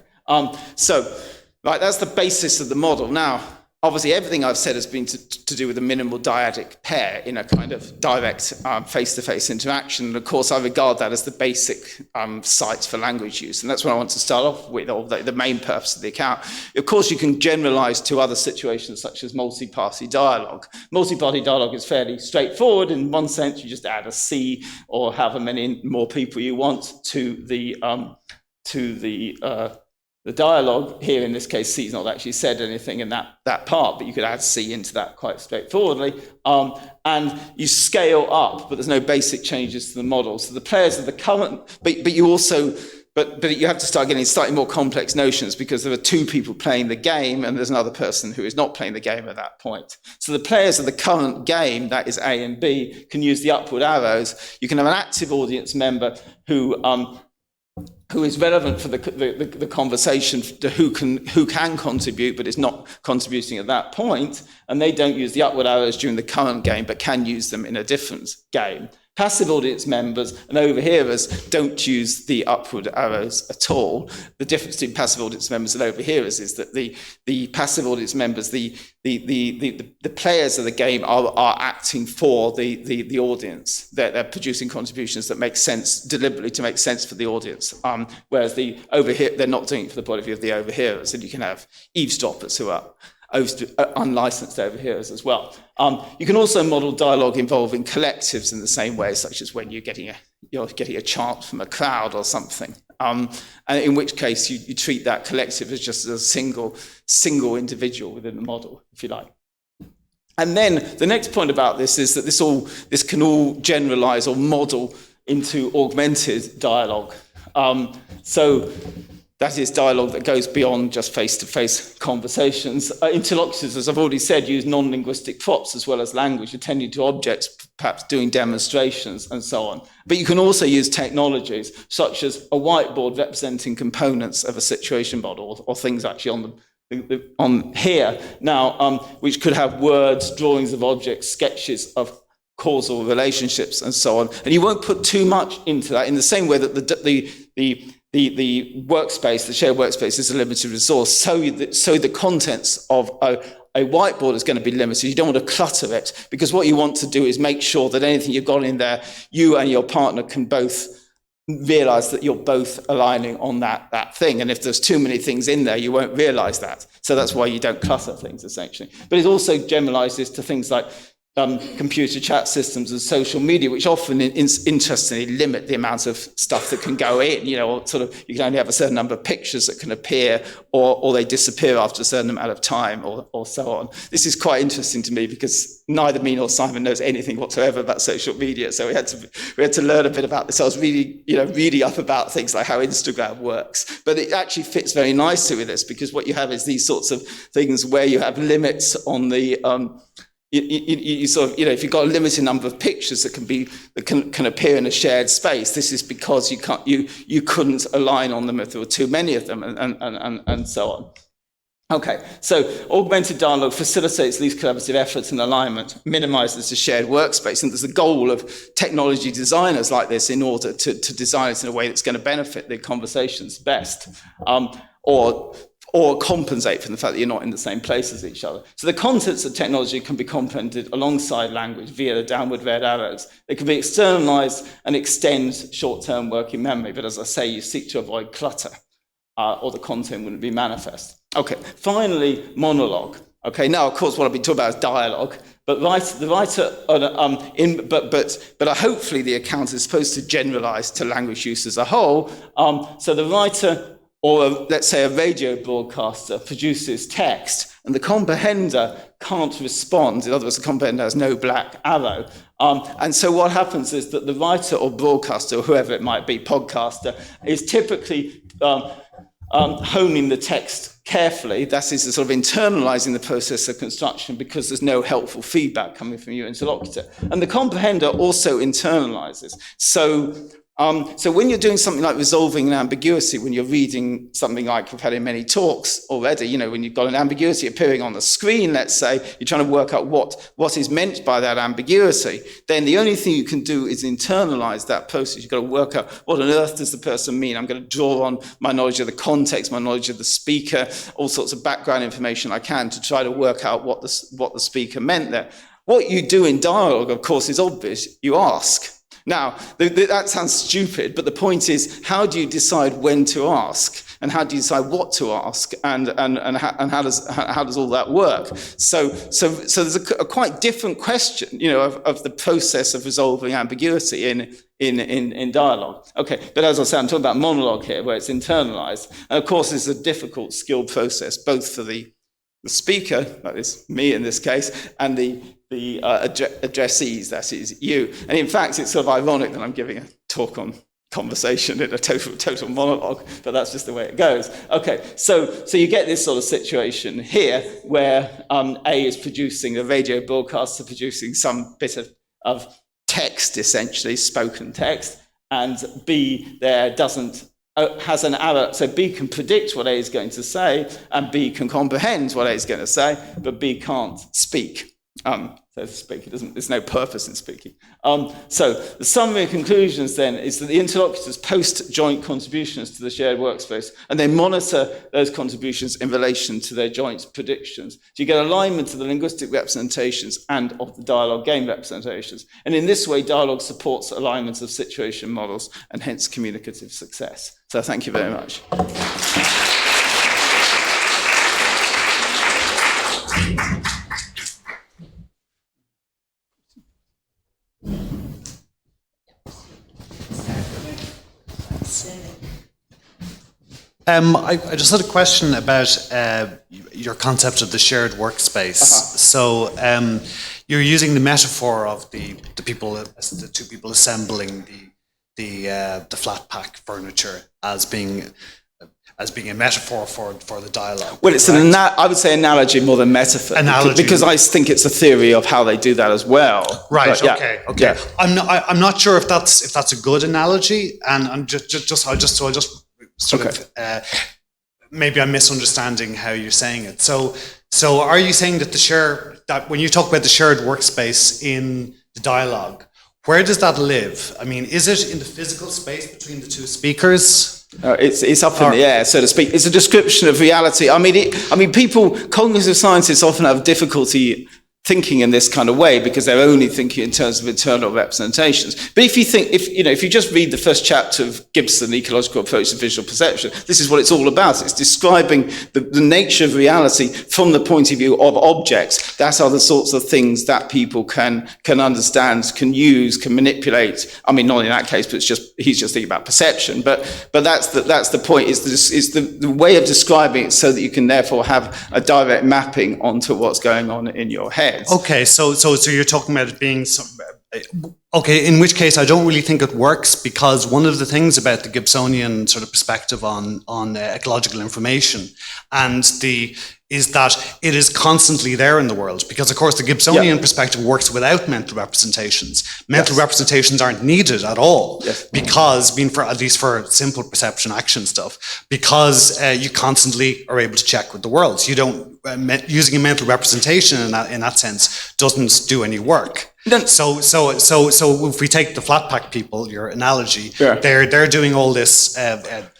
so right, that's the basis of the model. Now, obviously, everything I've said has been to do with a minimal dyadic pair in a kind of direct face-to-face interaction. And of course, I regard that as the basic site for language use. And that's what I want to start off with, or the main purpose of the account. Of course, you can generalize to other situations, such as multi-party dialogue. Multi-party dialogue is fairly straightforward. In one sense, you just add a C or however many more people you want to the dialogue. Here, in this case, C's not actually said anything in that part, but you could add C into that quite straightforwardly. And you scale up, but there's no basic changes to the model. So the players of the current, but you also, but you have to start getting slightly more complex notions, because there are two people playing the game and there's another person who is not playing the game at that point. So the players of the current game, that is A and B, can use the upward arrows. You can have an active audience member who is relevant for the conversation, to who can contribute but is not contributing at that point, and they don't use the upward arrows during the current game but can use them in a different game. Passive audience members and overhearers don't use the upward arrows at all. The difference between passive audience members and overhearers is that the passive audience members, the players of the game are acting for the audience. They're producing contributions that make sense, deliberately to make sense for the audience. Whereas they're not doing it for the point of view of the overhearers. And you can have eavesdroppers who are unlicensed overhearers as well. You can also model dialogue involving collectives in the same way, such as when you're getting a chant from a crowd or something. And in which case you treat that collective as just a single individual within the model, if you like. And then the next point about this is that this can all generalize or model into augmented dialogue. So that is dialogue that goes beyond just face-to-face conversations. Interlocutors, as I've already said, use non-linguistic props as well as language, attending to objects, perhaps doing demonstrations and so on. But you can also use technologies such as a whiteboard representing components of a situation model, or things actually on here now, which could have words, drawings of objects, sketches of causal relationships and so on. And you won't put too much into that, in the same way that the workspace, the shared workspace, is a limited resource. So the contents of a whiteboard is going to be limited. You don't want to clutter it, because what you want to do is make sure that anything you've got in there, you and your partner can both realize that you're both aligning on that thing. And if there's too many things in there, you won't realize that. So that's why you don't clutter things, essentially. But it also generalizes to things like computer chat systems and social media, which often interestingly limit the amount of stuff that can go in. You can only have a certain number of pictures that can appear, or they disappear after a certain amount of time, or so on. This is quite interesting to me, because neither me nor Simon knows anything whatsoever about social media, so we had to learn a bit about this. I was really up about things like how Instagram works, but it actually fits very nicely with this, because what you have is these sorts of things where you have limits on the you sort of, if you've got a limited number of pictures that can appear in a shared space, this is because you couldn't align on them if there were too many of them, and so on. Okay, so augmented dialogue facilitates these collaborative efforts and alignment, minimizes the shared workspace, and there's the goal of technology designers like this in order to design it in a way that's going to benefit the conversations best, or compensate for the fact that you're not in the same place as each other. So the contents of technology can be comprehended alongside language via the downward red arrows. They can be externalized and extend short-term working memory, but as I say, you seek to avoid clutter, or the content wouldn't be manifest. Okay, finally, monologue. Okay, now of course what I've been talking about is dialogue, but hopefully the account is supposed to generalize to language use as a whole. So the writer, or let's say a radio broadcaster, produces text, and the comprehender can't respond. In other words, the comprehender has no black arrow. And so what happens is that the writer or broadcaster, or whoever it might be, podcaster, is typically honing the text carefully. That is, sort of internalizing the process of construction, because there's no helpful feedback coming from your interlocutor. And the comprehender also internalizes. So So when you're doing something like resolving an ambiguity, when you're reading something like, we've had in many talks already, when you've got an ambiguity appearing on the screen, let's say, you're trying to work out what is meant by that ambiguity, then the only thing you can do is internalize that process. You've got to work out what on earth does the person mean. I'm going to draw on my knowledge of the context, my knowledge of the speaker, all sorts of background information I can to try to work out what the speaker meant there. What you do in dialogue, of course, is obvious. You ask. Now, that sounds stupid, but the point is, how do you decide when to ask, and how do you decide what to ask, and how does all that work? So there's a quite different question, of the process of resolving ambiguity in dialogue. Okay, but as I say, I'm talking about monologue here, where it's internalized, and of course, it's a difficult, skilled process, both for the speaker, that is me in this case, and the addressees, that is you. And in fact, it's sort of ironic that I'm giving a talk on conversation in a total monologue, but that's just the way it goes. Okay, so you get this sort of situation here where A is producing, the radio broadcasts are producing some bit of text, essentially, spoken text, and B there has an error, so B can predict what A is going to say, and B can comprehend what A is going to say, but B can't speak. So to speak, there's no purpose in speaking. So the summary and conclusions then is that the interlocutors post joint contributions to the shared workspace, and they monitor those contributions in relation to their joint predictions. So you get alignment of the linguistic representations and of the dialogue game representations. And in this way, dialogue supports alignment of situation models and hence communicative success. So thank you very much. I just had a question about your concept of the shared workspace. So you're using the metaphor of the two people assembling the flat pack furniture as being a metaphor for the dialogue. Well, it's I would say analogy more than metaphor. Analogy. Because I think it's a theory of how they do that as well. Right. But, okay. Yeah. I'm not sure if that's a good analogy, and I'm maybe I'm misunderstanding how you're saying it. So are you saying that when you talk about the shared workspace in the dialogue, where does that live? I mean, is it in the physical space between the two speakers? It's up in the air, so to speak. It's a description of reality. Cognitive scientists often have difficulty thinking in this kind of way because they're only thinking in terms of internal representations. But if you just read the first chapter of Gibson, The Ecological Approach to Visual Perception, this is what it's all about. It's describing the nature of reality from the point of view of objects. That are the sorts of things that people can understand, can use, can manipulate. I mean, not in that case, but he's just thinking about perception. But that's the point. Is the way of describing it so that you can therefore have a direct mapping onto what's going on in your head. Okay, so you're talking about it being okay, in which case I don't really think it works, because one of the things about the Gibsonian sort of perspective on ecological information is that it is constantly there in the world, because of course the Gibsonian perspective works without mental representations. Mental representations aren't needed at all, because, at least for simple perception action stuff, because you constantly are able to check with the worlds. You don't using a mental representation in that sense doesn't do any work. So if we take the flat pack people, your analogy, they're doing all this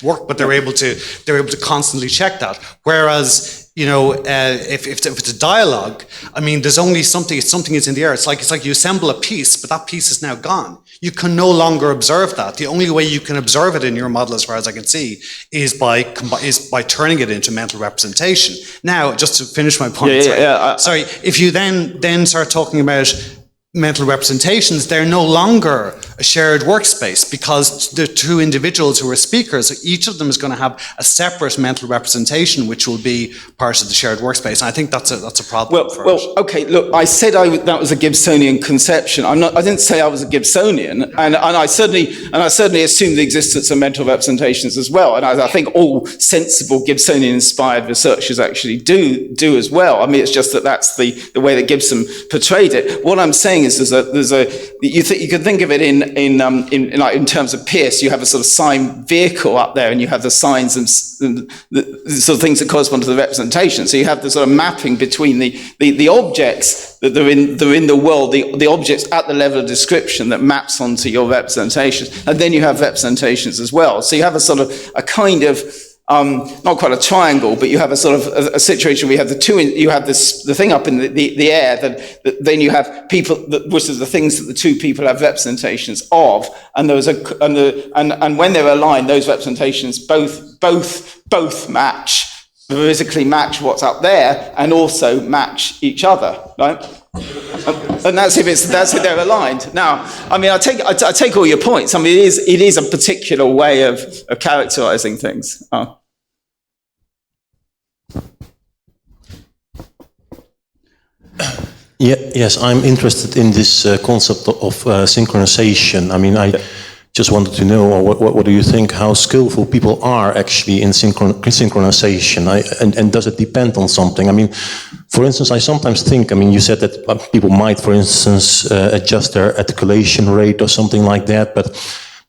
work, but they're able to constantly check that. Whereas if it's a dialogue, I mean, there's only something is in the air. It's like you assemble a piece, but that piece is now gone. You can no longer observe that. The only way you can observe it in your model, as far as I can see, is by turning it into mental representation. Now, just to finish my point, sorry, if you then start talking about mental representations, they're no longer a shared workspace, because the two individuals who are speakers, each of them is going to have a separate mental representation, which will be part of the shared workspace. And I think that's a problem. Okay. Look, I said that was a Gibsonian conception. I didn't say I was a Gibsonian, and I certainly assume the existence of mental representations as well. And I think all sensible Gibsonian-inspired researchers actually do as well. I mean, it's just that's the way that Gibson portrayed it. What I'm saying is you could think of it in in terms of Pierce, you have a sort of sign vehicle up there, and you have the signs and the sort of things that correspond to the representation. So you have the sort of mapping between the objects that are in the world, the objects at the level of description that maps onto your representations, and then you have representations as well. So you have a sort of a kind of not quite a triangle, but you have a sort of a situation where you have you have the thing up in the air, that then you have people, which is the things that the two people have representations of, and and when they're aligned, those representations both match, physically match what's up there, and also match each other, right? And that's if they're aligned. Now, I mean, I take all your points. I mean, it is a particular way of characterizing things. Yes, I'm interested in this concept of synchronization. I mean, I just wanted to know, what do you think, how skillful people are actually in synchronization? And does it depend on something? I mean, for instance, I sometimes think, I mean, you said that people might, for instance, adjust their articulation rate or something like that, but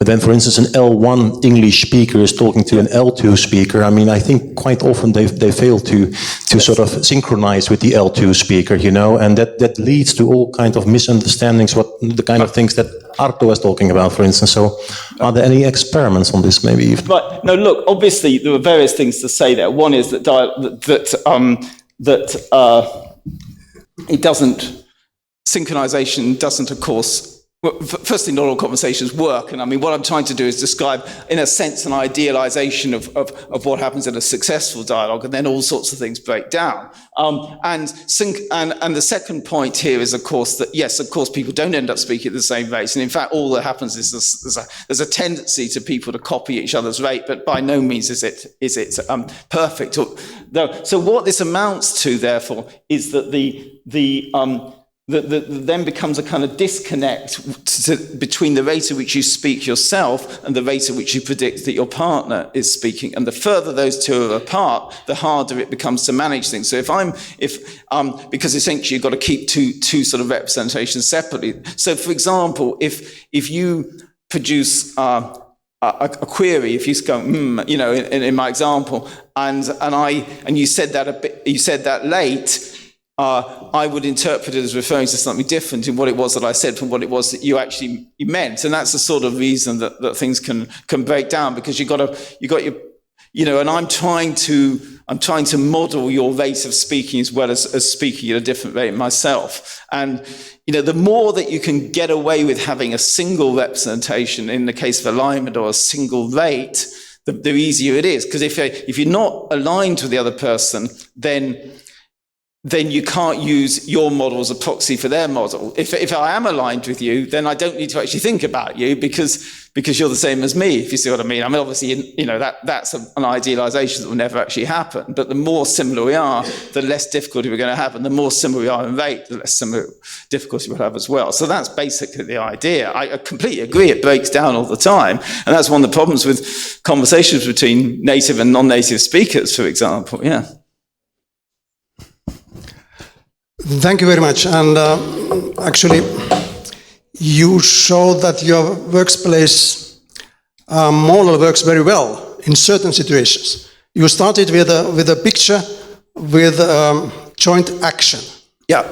then, for instance, an L1 English speaker is talking to an L2 speaker. I mean, I think quite often they fail to sort of synchronize with the L2 speaker, you know, and that leads to all kinds of misunderstandings, the kind of things that Arto was talking about, for instance. So are there any experiments on this, maybe? Right. No, look, obviously there are various things to say there. One is that synchronization doesn't, of course. Well, firstly, not all conversations work, and I mean, what I'm trying to do is describe, in a sense, an idealization of what happens in a successful dialogue, and then all sorts of things break down. And the second point here is, of course, that yes, of course, people don't end up speaking at the same rate, and in fact, all that happens is there's a tendency to people to copy each other's rate, but by no means is it perfect. So what this amounts to, therefore, is that then becomes a kind of disconnect between the rate at which you speak yourself and the rate at which you predict that your partner is speaking. And the further those two are apart, the harder it becomes to manage things. So because essentially you've got to keep two sort of representations separately. So for example, if you produce a query, if you go, you know, in my example, and you said that late, I would interpret it as referring to something different in what it was that I said from what it was that you meant, and that's the sort of reason that things can break down, because you got your, you know, and I'm trying to model your rate of speaking as well as speaking at a different rate myself, and you know, the more that you can get away with having a single representation in the case of alignment, or a single rate, the easier it is, because if you're not aligned to the other person, then you can't use your model as a proxy for their model. If I am aligned with you, then I don't need to actually think about you because you're the same as me, if you see what I mean. I mean, obviously, you know, that's an idealization that will never actually happen. But the more similar we are, the less difficulty we're going to have. And the more similar we are in rate, the less similar difficulty we'll have as well. So that's basically the idea. I completely agree. It breaks down all the time. And that's one of the problems with conversations between native and non-native speakers, for example. Yeah. Thank you very much. And actually, you show that your Workspace model works very well in certain situations. You started with a picture with joint action. Yeah.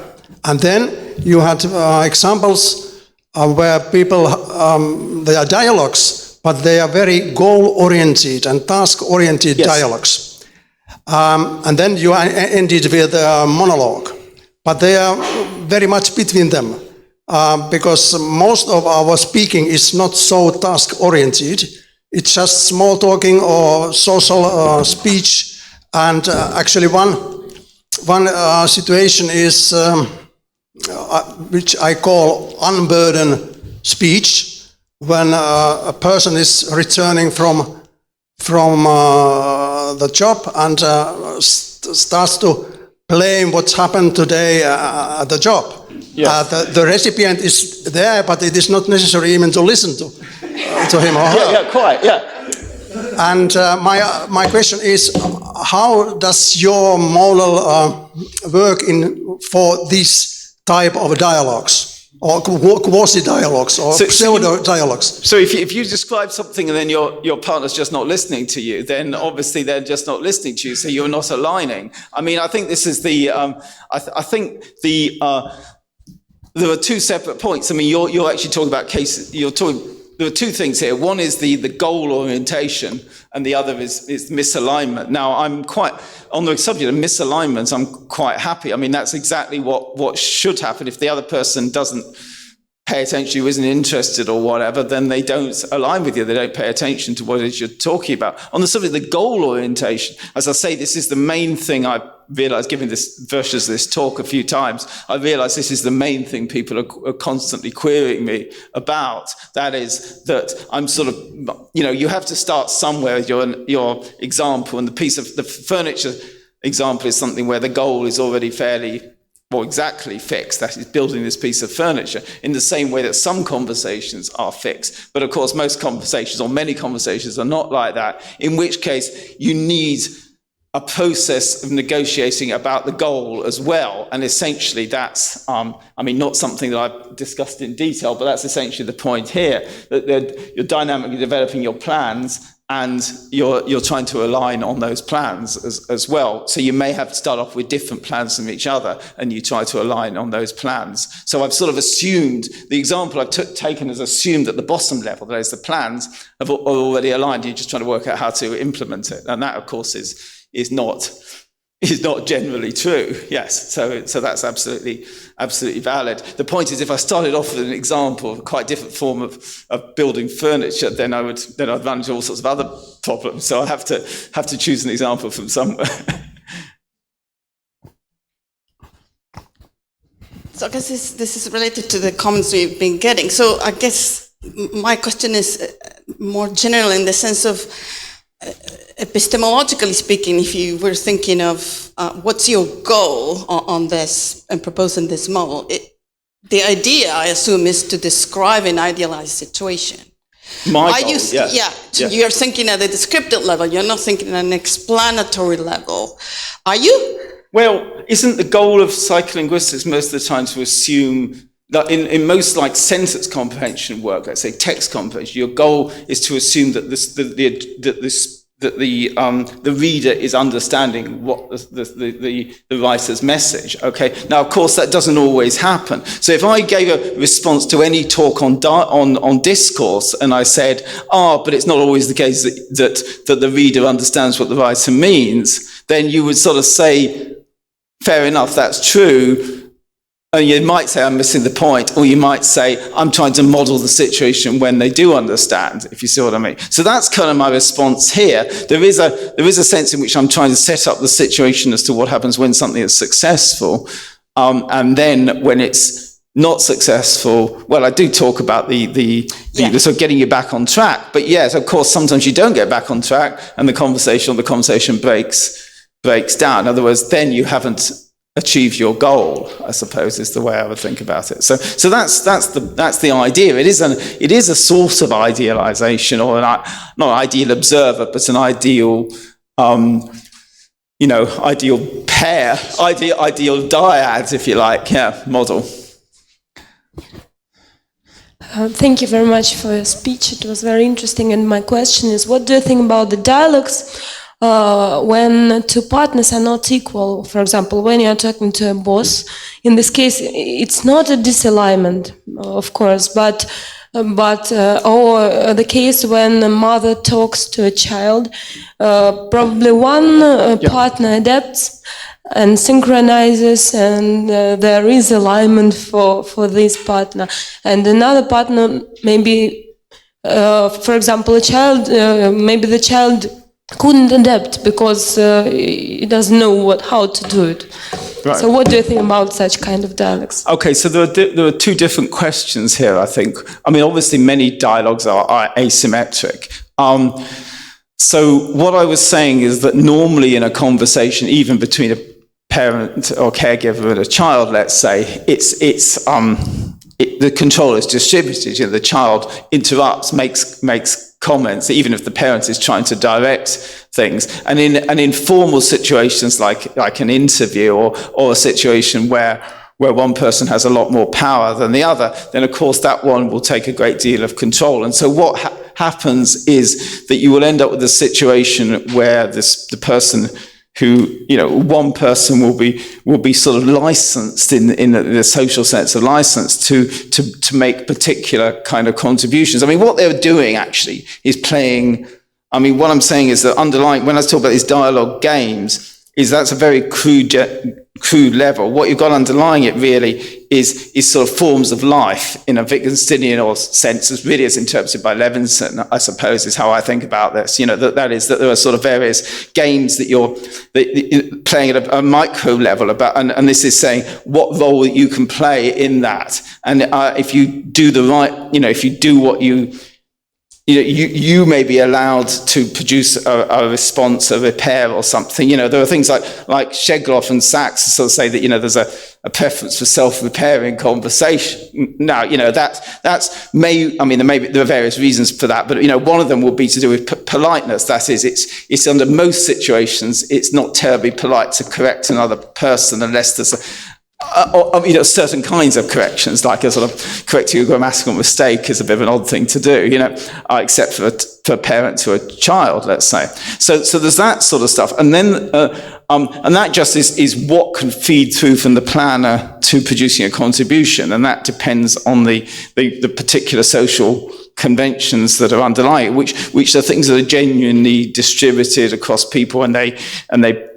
And then you had examples where people, they are dialogues, but they are very goal-oriented and task-oriented dialogues. And then you ended with a monologue. But they are very much between them, because most of our speaking is not so task-oriented. It's just small talking or social speech. And actually one situation is, which I call unburdened speech, when a person is returning from the job and starts to blame what's happened today at the job. Yes. The recipient is there, but it is not necessary even to listen to him or her. Yeah, quite, yeah. And my question is, how does your model work for this type of dialogues? or quasi-dialogues or pseudo-dialogues. So if you describe something and then your partner's just not listening to you, then obviously they're just not listening to you, so you're not aligning. I mean, I think this is the, there are two separate points. I mean, you're actually talking about cases, there are two things here. One is the goal orientation, and the other is misalignment. Now, I'm quite, on the subject of misalignment, I'm quite happy. I mean, that's exactly what should happen. If the other person doesn't pay attention to you, isn't interested or whatever, then they don't align with you. They don't pay attention to what it is you're talking about. On the subject of the goal orientation, as I say, this is the main thing I've realized, giving this versus this talk a few times, I realize this is the main thing people are constantly querying me about. That is that I'm sort of, you have to start somewhere with your example, and the piece of the furniture example is something where the goal is already exactly fixed. That is building this piece of furniture, in the same way that some conversations are fixed. But of course, most conversations, or many conversations, are not like that, in which case you need a process of negotiating about the goal as well. And essentially that's, not something that I've discussed in detail, but that's essentially the point here, that you're dynamically developing your plans, and you're trying to align on those plans as well. So you may have to start off with different plans from each other, and you try to align on those plans. So I've sort of assumed, the example I've taken has assumed at the bottom level, that is, the plans are already aligned. You're just trying to work out how to implement it. And that, of course, is not generally true. Yes, so that's absolutely valid. The point is, if I started off with an example of a quite different form of building furniture, then I'd run into all sorts of other problems. So I have to choose an example from somewhere. So I guess this is related to the comments we've been getting. So I guess my question is more general, in the sense of, epistemologically speaking, if you were thinking of what's your goal on this and proposing this model, the idea, I assume, is to describe an idealized situation. You're thinking at a descriptive level. You're not thinking at an explanatory level. Are you? Well, isn't the goal of psycholinguistics most of the time to assume that in most sentence comprehension work, let's say text comprehension, your goal is to assume that the reader is understanding what the writer's message. Okay. Now, of course, that doesn't always happen. So if I gave a response to any talk on discourse, and I said, but it's not always the case that the reader understands what the writer means, then you would sort of say, fair enough, that's true. And you might say, I'm missing the point, or you might say, I'm trying to model the situation when they do understand, if you see what I mean. So that's kind of my response here. There is a sense in which I'm trying to set up the situation as to what happens when something is successful. And then when it's not successful, well, I do talk about the sort of getting you back on track. But yes, of course, sometimes you don't get back on track, and the conversation breaks down. In other words, then you haven't achieve your goal, I suppose, is the way I would think about it. So that's the idea. It is a sort of idealization, or not an ideal observer, but an ideal, ideal pair, ideal dyad, if you like, model. Thank you very much for your speech. It was very interesting. And my question is, what do you think about the dialogues when two partners are not equal? For example, when you are talking to a boss, in this case, it's not a disalignment, of course, but or the case when a mother talks to a child, probably one partner adapts and synchronizes, and there is alignment for this partner, and another partner, maybe, for example, a child, maybe the child couldn't adapt because he doesn't know how to do it. Right. So what do you think about such kind of dialogues? Okay, so there are two different questions here, I think. I mean, obviously many dialogues are asymmetric. So what I was saying is that normally in a conversation, even between a parent or caregiver and a child, let's say, the control is distributed. The child interrupts, makes comments, even if the parent is trying to direct things. And in formal situations like an interview or a situation where where one person has a lot more power than the other, then of course that one will take a great deal of control. And so what happens is that you will end up with a situation where the person who, one person will be sort of licensed in the social sense of license to make particular kind of contributions. I mean, what they're doing actually is playing. I mean, what I'm saying is that underlying, when I talk about these dialogue games, is that's a very crude level. What you've got underlying it really is sort of forms of life in a Wittgensteinian sense, as really as interpreted by Levinson, I suppose, is how I think about this. That is that there are sort of various games that you're playing at a micro level about, and this is saying what role that you can play in that. And if you do the right, if you do what you may be allowed to produce a response, a repair or something. There are things like Shegloff and Sachs sort of say that, there's a preference for self-repairing conversation. Now, there are various reasons for that, but, one of them will be to do with politeness. That is, it's under most situations, it's not terribly polite to correct another person unless there's certain kinds of corrections, like a sort of correcting a grammatical mistake is a bit of an odd thing to do, except for a parent to a child, let's say. So there's that sort of stuff. And then, and that just is what can feed through from the planner to producing a contribution. And that depends on the particular social conventions that are underlying, which are things that are genuinely distributed across people, and they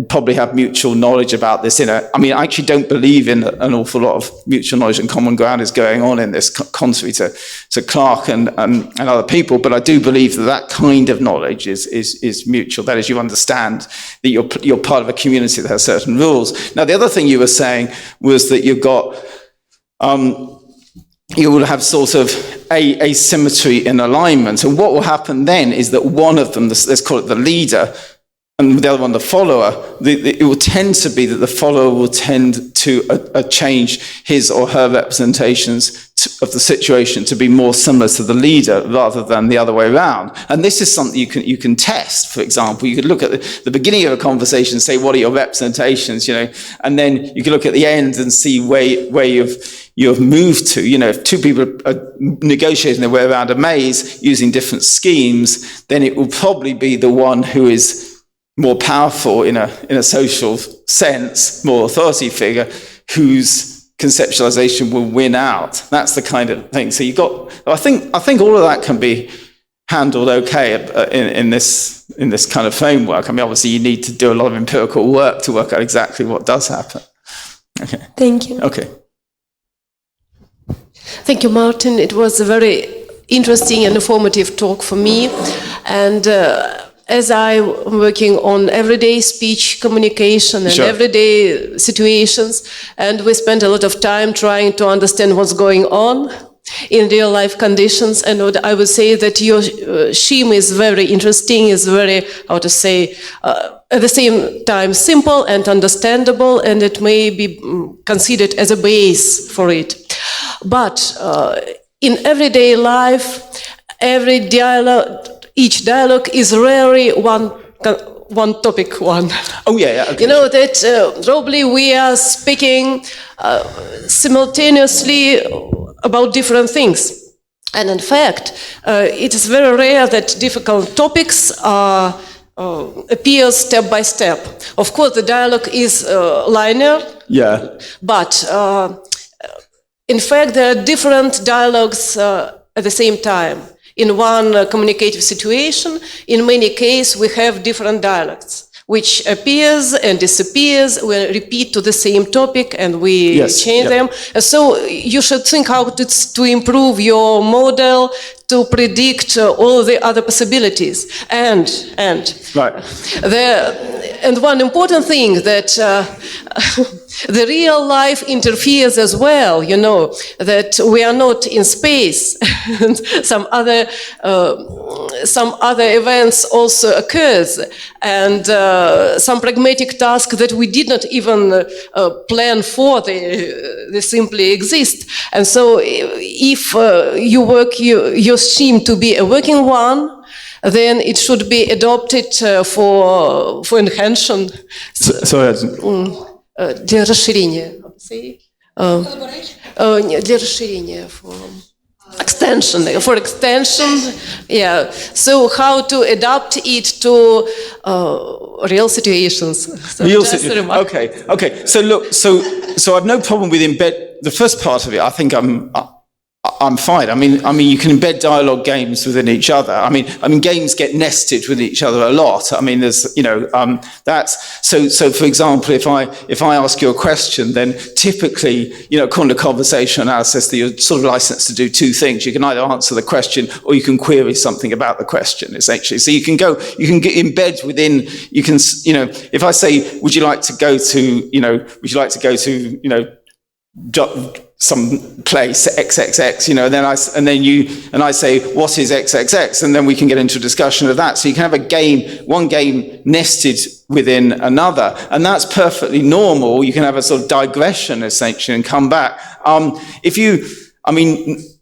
probably have mutual knowledge about this. I actually don't believe in an awful lot of mutual knowledge and common ground is going on in this, contrary to Clark and other people. But I do believe that kind of knowledge is mutual. That is, you understand that you're part of a community that has certain rules. Now, the other thing you were saying was that you've got you will have sort of asymmetry in alignment. And what will happen then is that one of them, let's call it the leader, and the other one, the follower, it will tend to be that the follower will tend to change his or her representations of the situation to be more similar to the leader rather than the other way around. And this is something you can test. For example, you could look at the beginning of a conversation and say, what are your representations, and then you can look at the end and see where you've moved to. If two people are negotiating their way around a maze using different schemes, then it will probably be the one who is more powerful in a social sense, more authority figure, whose conceptualization will win out. That's the kind of thing. So I think all of that can be handled okay in this kind of framework. Obviously you need to do a lot of empirical work to work out exactly what does happen. Okay. Thank you. Okay. Thank you, Martin. It was a very interesting and informative talk for me. And as I'm working on everyday speech communication and everyday situations, and we spend a lot of time trying to understand what's going on in real life conditions. And what I would say that your scheme is very interesting, is very, at the same time simple and understandable, and it may be considered as a base for it. But in everyday life, each dialogue is rarely one topic one. Oh yeah. Okay. That probably we are speaking simultaneously about different things. And in fact, it is very rare that difficult topics appear step by step. Of course, the dialogue is linear. Yeah. But in fact, there are different dialogues at the same time. In one communicative situation, in many cases, we have different dialects, which appears and disappears. We repeat to the same topic and we change them. So you should think how to improve your model to predict all the other possibilities. And one important thing that the real life interferes as well, that we are not in space. And some other events also occurs, and some pragmatic tasks that we did not even plan for, they simply exist. And so if you work your scheme to be a working one, then it should be adopted for enhancement. Sorry. Для расширения Для расширения for extension, yeah. So how to adapt it to real situations. So just a remark. Okay. So look, so I've no problem with the first part of it. I think I'm fine. I mean, you can embed dialogue games within each other. I mean, games get nested with each other a lot. I mean, there's, that's so. For example, if I ask you a question, then typically, according to conversation analysis, that you're sort of licensed to do two things. You can either answer the question or you can query something about the question, essentially. So you can get embed within. You can, if I say, would you like to go to, some place XXX, and I say, what is XXX? And then we can get into a discussion of that. So you can have one game nested within another, and that's perfectly normal. You can have a sort of digression essentially and come back.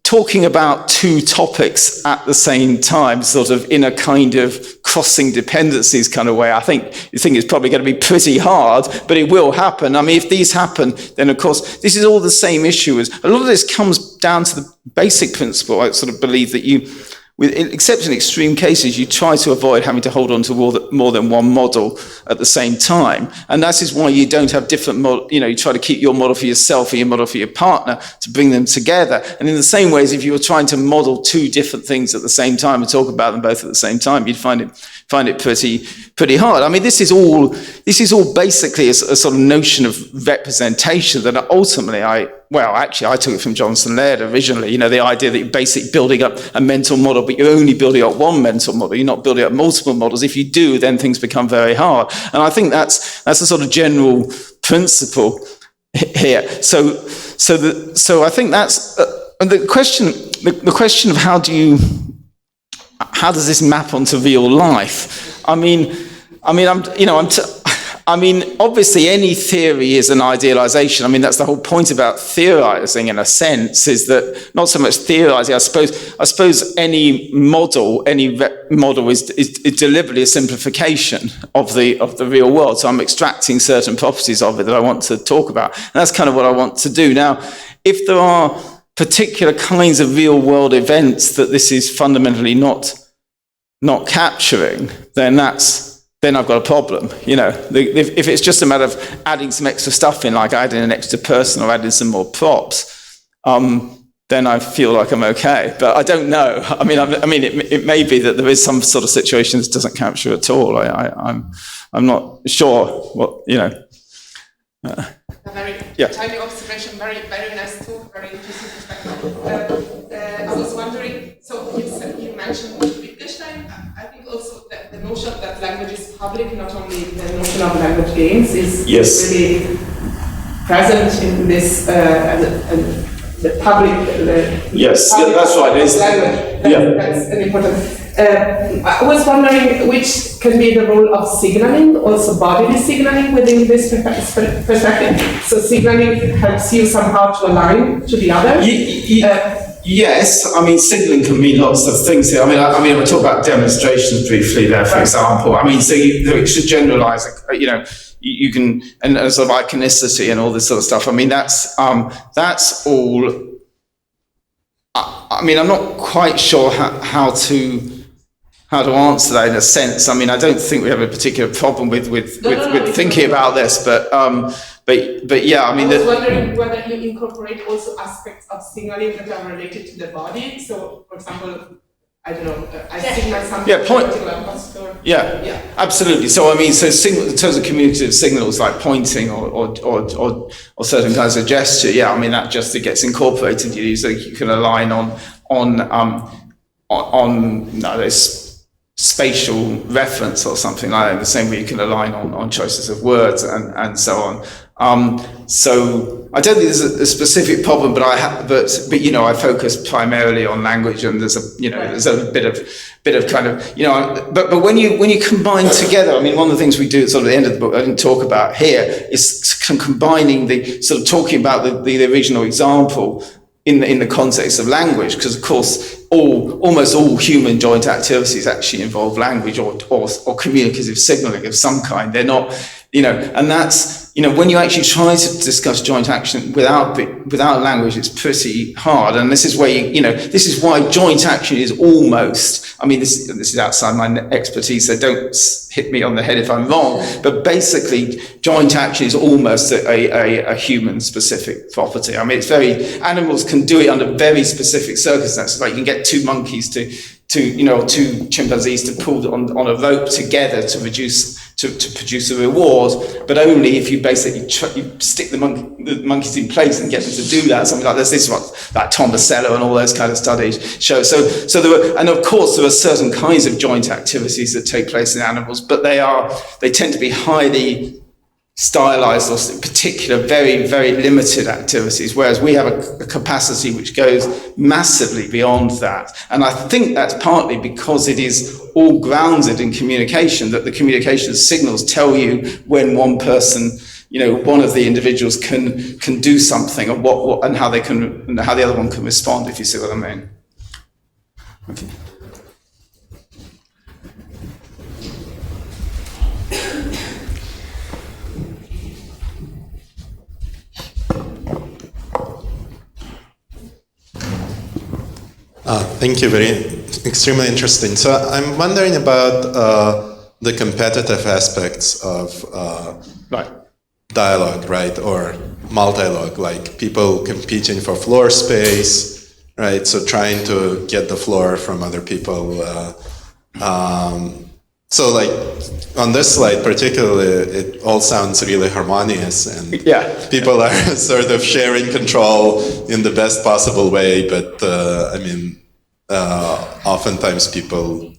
Talking about two topics at the same time, sort of in a kind of crossing dependencies kind of way, I think it's probably going to be pretty hard, but it will happen. I mean, if these happen, then of course, this is all the same issue as a lot of this comes down to the basic principle. I sort of believe that except in extreme cases, you try to avoid having to hold on to more than one model at the same time. And that is why you don't have different models. You try to keep your model for yourself and your model for your partner to bring them together. And in the same way as if you were trying to model two different things at the same time and talk about them both at the same time, you'd find it pretty hard. I mean, this is all basically a sort of notion of representation that ultimately I took it from Johnson Laird originally, the idea that you're basically building up a mental model, but you're only building up one mental model. You're not building up multiple models. If you do, then things become very hard. And I think that's a sort of general principle here. So I think that's the question of how does this map onto real life? Obviously any theory is an idealization. I mean, that's the whole point about theorizing in a sense, is that not so much theorizing, I suppose any model is deliberately a simplification of the real world. So I'm extracting certain properties of it that I want to talk about. And that's kind of what I want to do. Now, if there are particular kinds of real world events that this is fundamentally not capturing, then I've got a problem. If it's just a matter of adding some extra stuff in, like adding an extra person or adding some more props, then I feel like I'm okay. But I don't know. It may be that there is some sort of situation that doesn't capture at all. I'm not sure what. A very tiny observation, very, very nice talk, very interesting perspective. I was wondering, so you mentioned Wittgenstein. I think also that the notion that language is public, not only the notion of language games, is really present in this the public. Yes, public that's right. It's language. That's an important. I was wondering which can be the role of signaling, also bodily signaling within this perspective. So signaling helps you somehow to align to the other. Yes, signaling can mean lots of things here. I talk about demonstrations briefly there, for example. So you should generalize, you can, and sort of iconicity and all this sort of stuff. That's all. I'm not quite sure how to answer that in a sense. I don't think we have a particular problem with thinking about this, but yeah, I was wondering whether you incorporate also aspects of signaling that are related to the body. So, for example, I don't know, I signal something. Yeah, absolutely. So in terms of communicative signals like pointing or certain kinds of gesture, that just gets incorporated. So you can align on this spatial reference or something like that, the same way you can align on choices of words and so on. So I don't think there's a specific problem, but I focus primarily on language, and there's a bit of kind of, but when you combine together, one of the things we do at sort of the end of the book, I didn't talk about here, is combining the sort of talking about the original example in the context of language, because of course almost all human joint activities actually involve language or communicative signaling of some kind. They're not, And that's, when you actually try to discuss joint action without language, it's pretty hard. And this is where this is why joint action is almost, this is outside my expertise, so don't hit me on the head if I'm wrong, but basically joint action is almost a human specific property. It's animals can do it under very specific circumstances, like you can get two monkeys to two chimpanzees to pull on a rope together to produce a reward, but only if you basically you stick the monkeys in place and get them to do that. Something like this. This is what like Tom Basello and all those kind of studies show. So and of course there are certain kinds of joint activities that take place in animals, but they tend to be highly stylized or in particular very, very limited activities, whereas we have a capacity which goes massively beyond that. And I think that's partly because it is all grounded in communication, that the communication signals tell you when one person, one of the individuals can do something, and what and how the other one can respond, if you see what I mean. Okay. Thank you, extremely interesting. So I'm wondering about the competitive aspects of dialogue, right, or multilogue, like people competing for floor space, right, so trying to get the floor from other people. So like on this slide particularly, it all sounds really harmonious, and people are sort of sharing control in the best possible way, but oftentimes people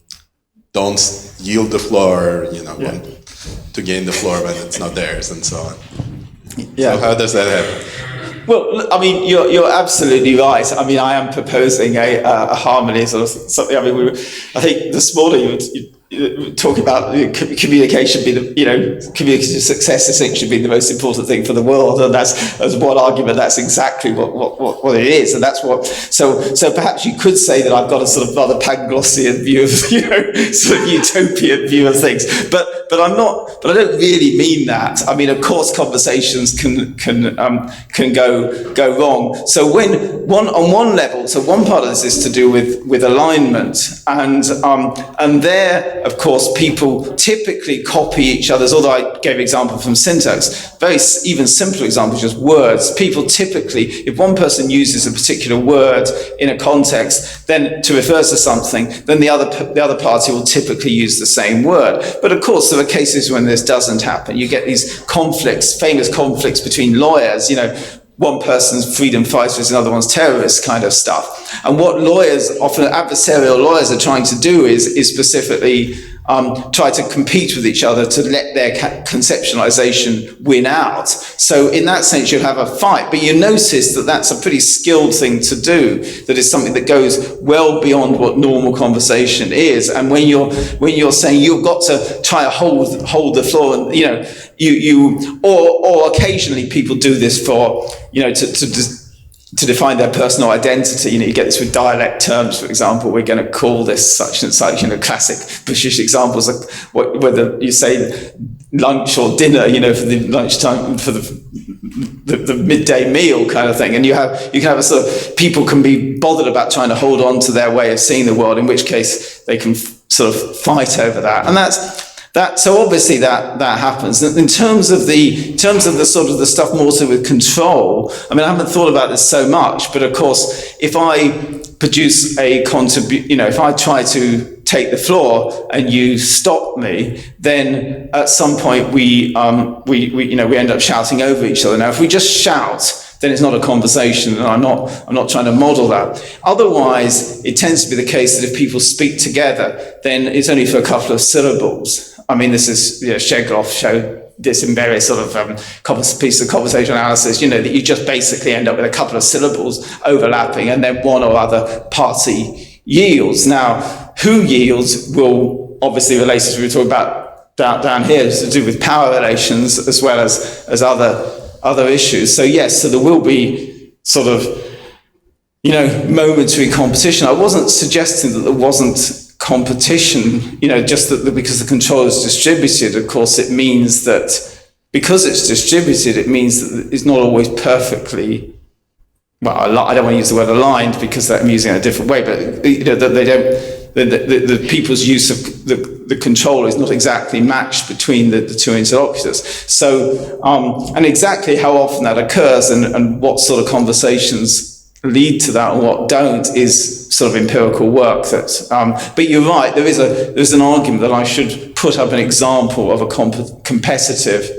don't yield the floor, want to gain the floor when it's not theirs, and so on. So how does that happen? Well, you're absolutely right. I am proposing a harmony sort of something. I think this morning you talk about communication communication success essentially should be the most important thing for the world, and that's as one argument. That's exactly what it is, and that's what. So perhaps you could say that I've got a sort of rather Panglossian view of sort of utopian view of things, but I'm not. But I don't really mean that. Of course, conversations can go wrong. So on one level, so one part of this is to do with alignment, and there. Of course, people typically copy each other's, although I gave an example from syntax, very even simpler example, just words. People typically, if one person uses a particular word in a context, then to refer to something, then the other party will typically use the same word. But of course, there are cases when this doesn't happen. You get these conflicts, famous conflicts between lawyers, one person's freedom fighters, another one's terrorist kind of stuff. And what lawyers, often adversarial lawyers, are trying to do is specifically try to compete with each other to let their conceptualization win out. So in that sense, you have a fight, but you notice that that's a pretty skilled thing to do. That is something that goes well beyond what normal conversation is. And when you're saying you've got to try to hold the floor, and or occasionally people do this for to define their personal identity. You get this with dialect terms, for example. We're going to call this such and such. Classic British examples of whether you say lunch or dinner. For the lunchtime, for the midday meal kind of thing. And you can have a sort of, people can be bothered about trying to hold on to their way of seeing the world, in which case they can sort of fight over that. And so obviously that happens. In terms of the sort of the stuff more so with control, I haven't thought about this so much, but of course, if I produce a if I try to take the floor and you stop me, then at some point we end up shouting over each other. Now, if we just shout, then it's not a conversation, and I'm not trying to model that. Otherwise, it tends to be the case that if people speak together, then it's only for a couple of syllables. This is, Shegloff showed this in various sort of pieces of conversation analysis, that you just basically end up with a couple of syllables overlapping, and then one or other party yields. Now, who yields will obviously relate, as we were talking about down here, is to do with power relations as well as other issues. So yes, so there will be sort of, momentary competition. I wasn't suggesting that there wasn't competition, just that because the control is distributed, of course, it means that because it's distributed, it means that it's not always perfectly, well, I don't want to use the word aligned because I'm using it in a different way, but that they don't, the people's use of the control is not exactly matched between the two interlocutors. So, and exactly how often that occurs and what sort of conversations lead to that and what don't is sort of empirical work. But you're right, there's an argument that I should put up an example of a competitive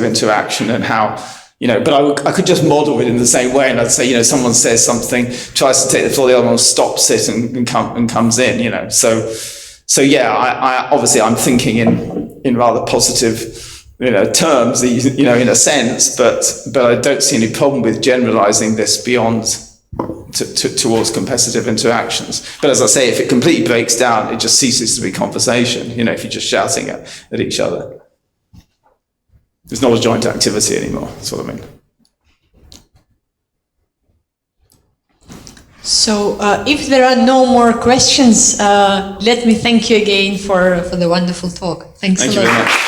interaction and how, but I could just model it in the same way, and I'd say, someone says something, tries to take the floor, the other one stops it and comes in, So yeah, I obviously I'm thinking in rather positive, terms, in a sense, but I don't see any problem with generalizing this beyond towards competitive interactions. But as I say, if it completely breaks down, it just ceases to be conversation, if you're just shouting at each other. It's not a joint activity anymore, that's what I mean. So if there are no more questions, let me thank you again for the wonderful talk. Thanks a lot. Thank you very much.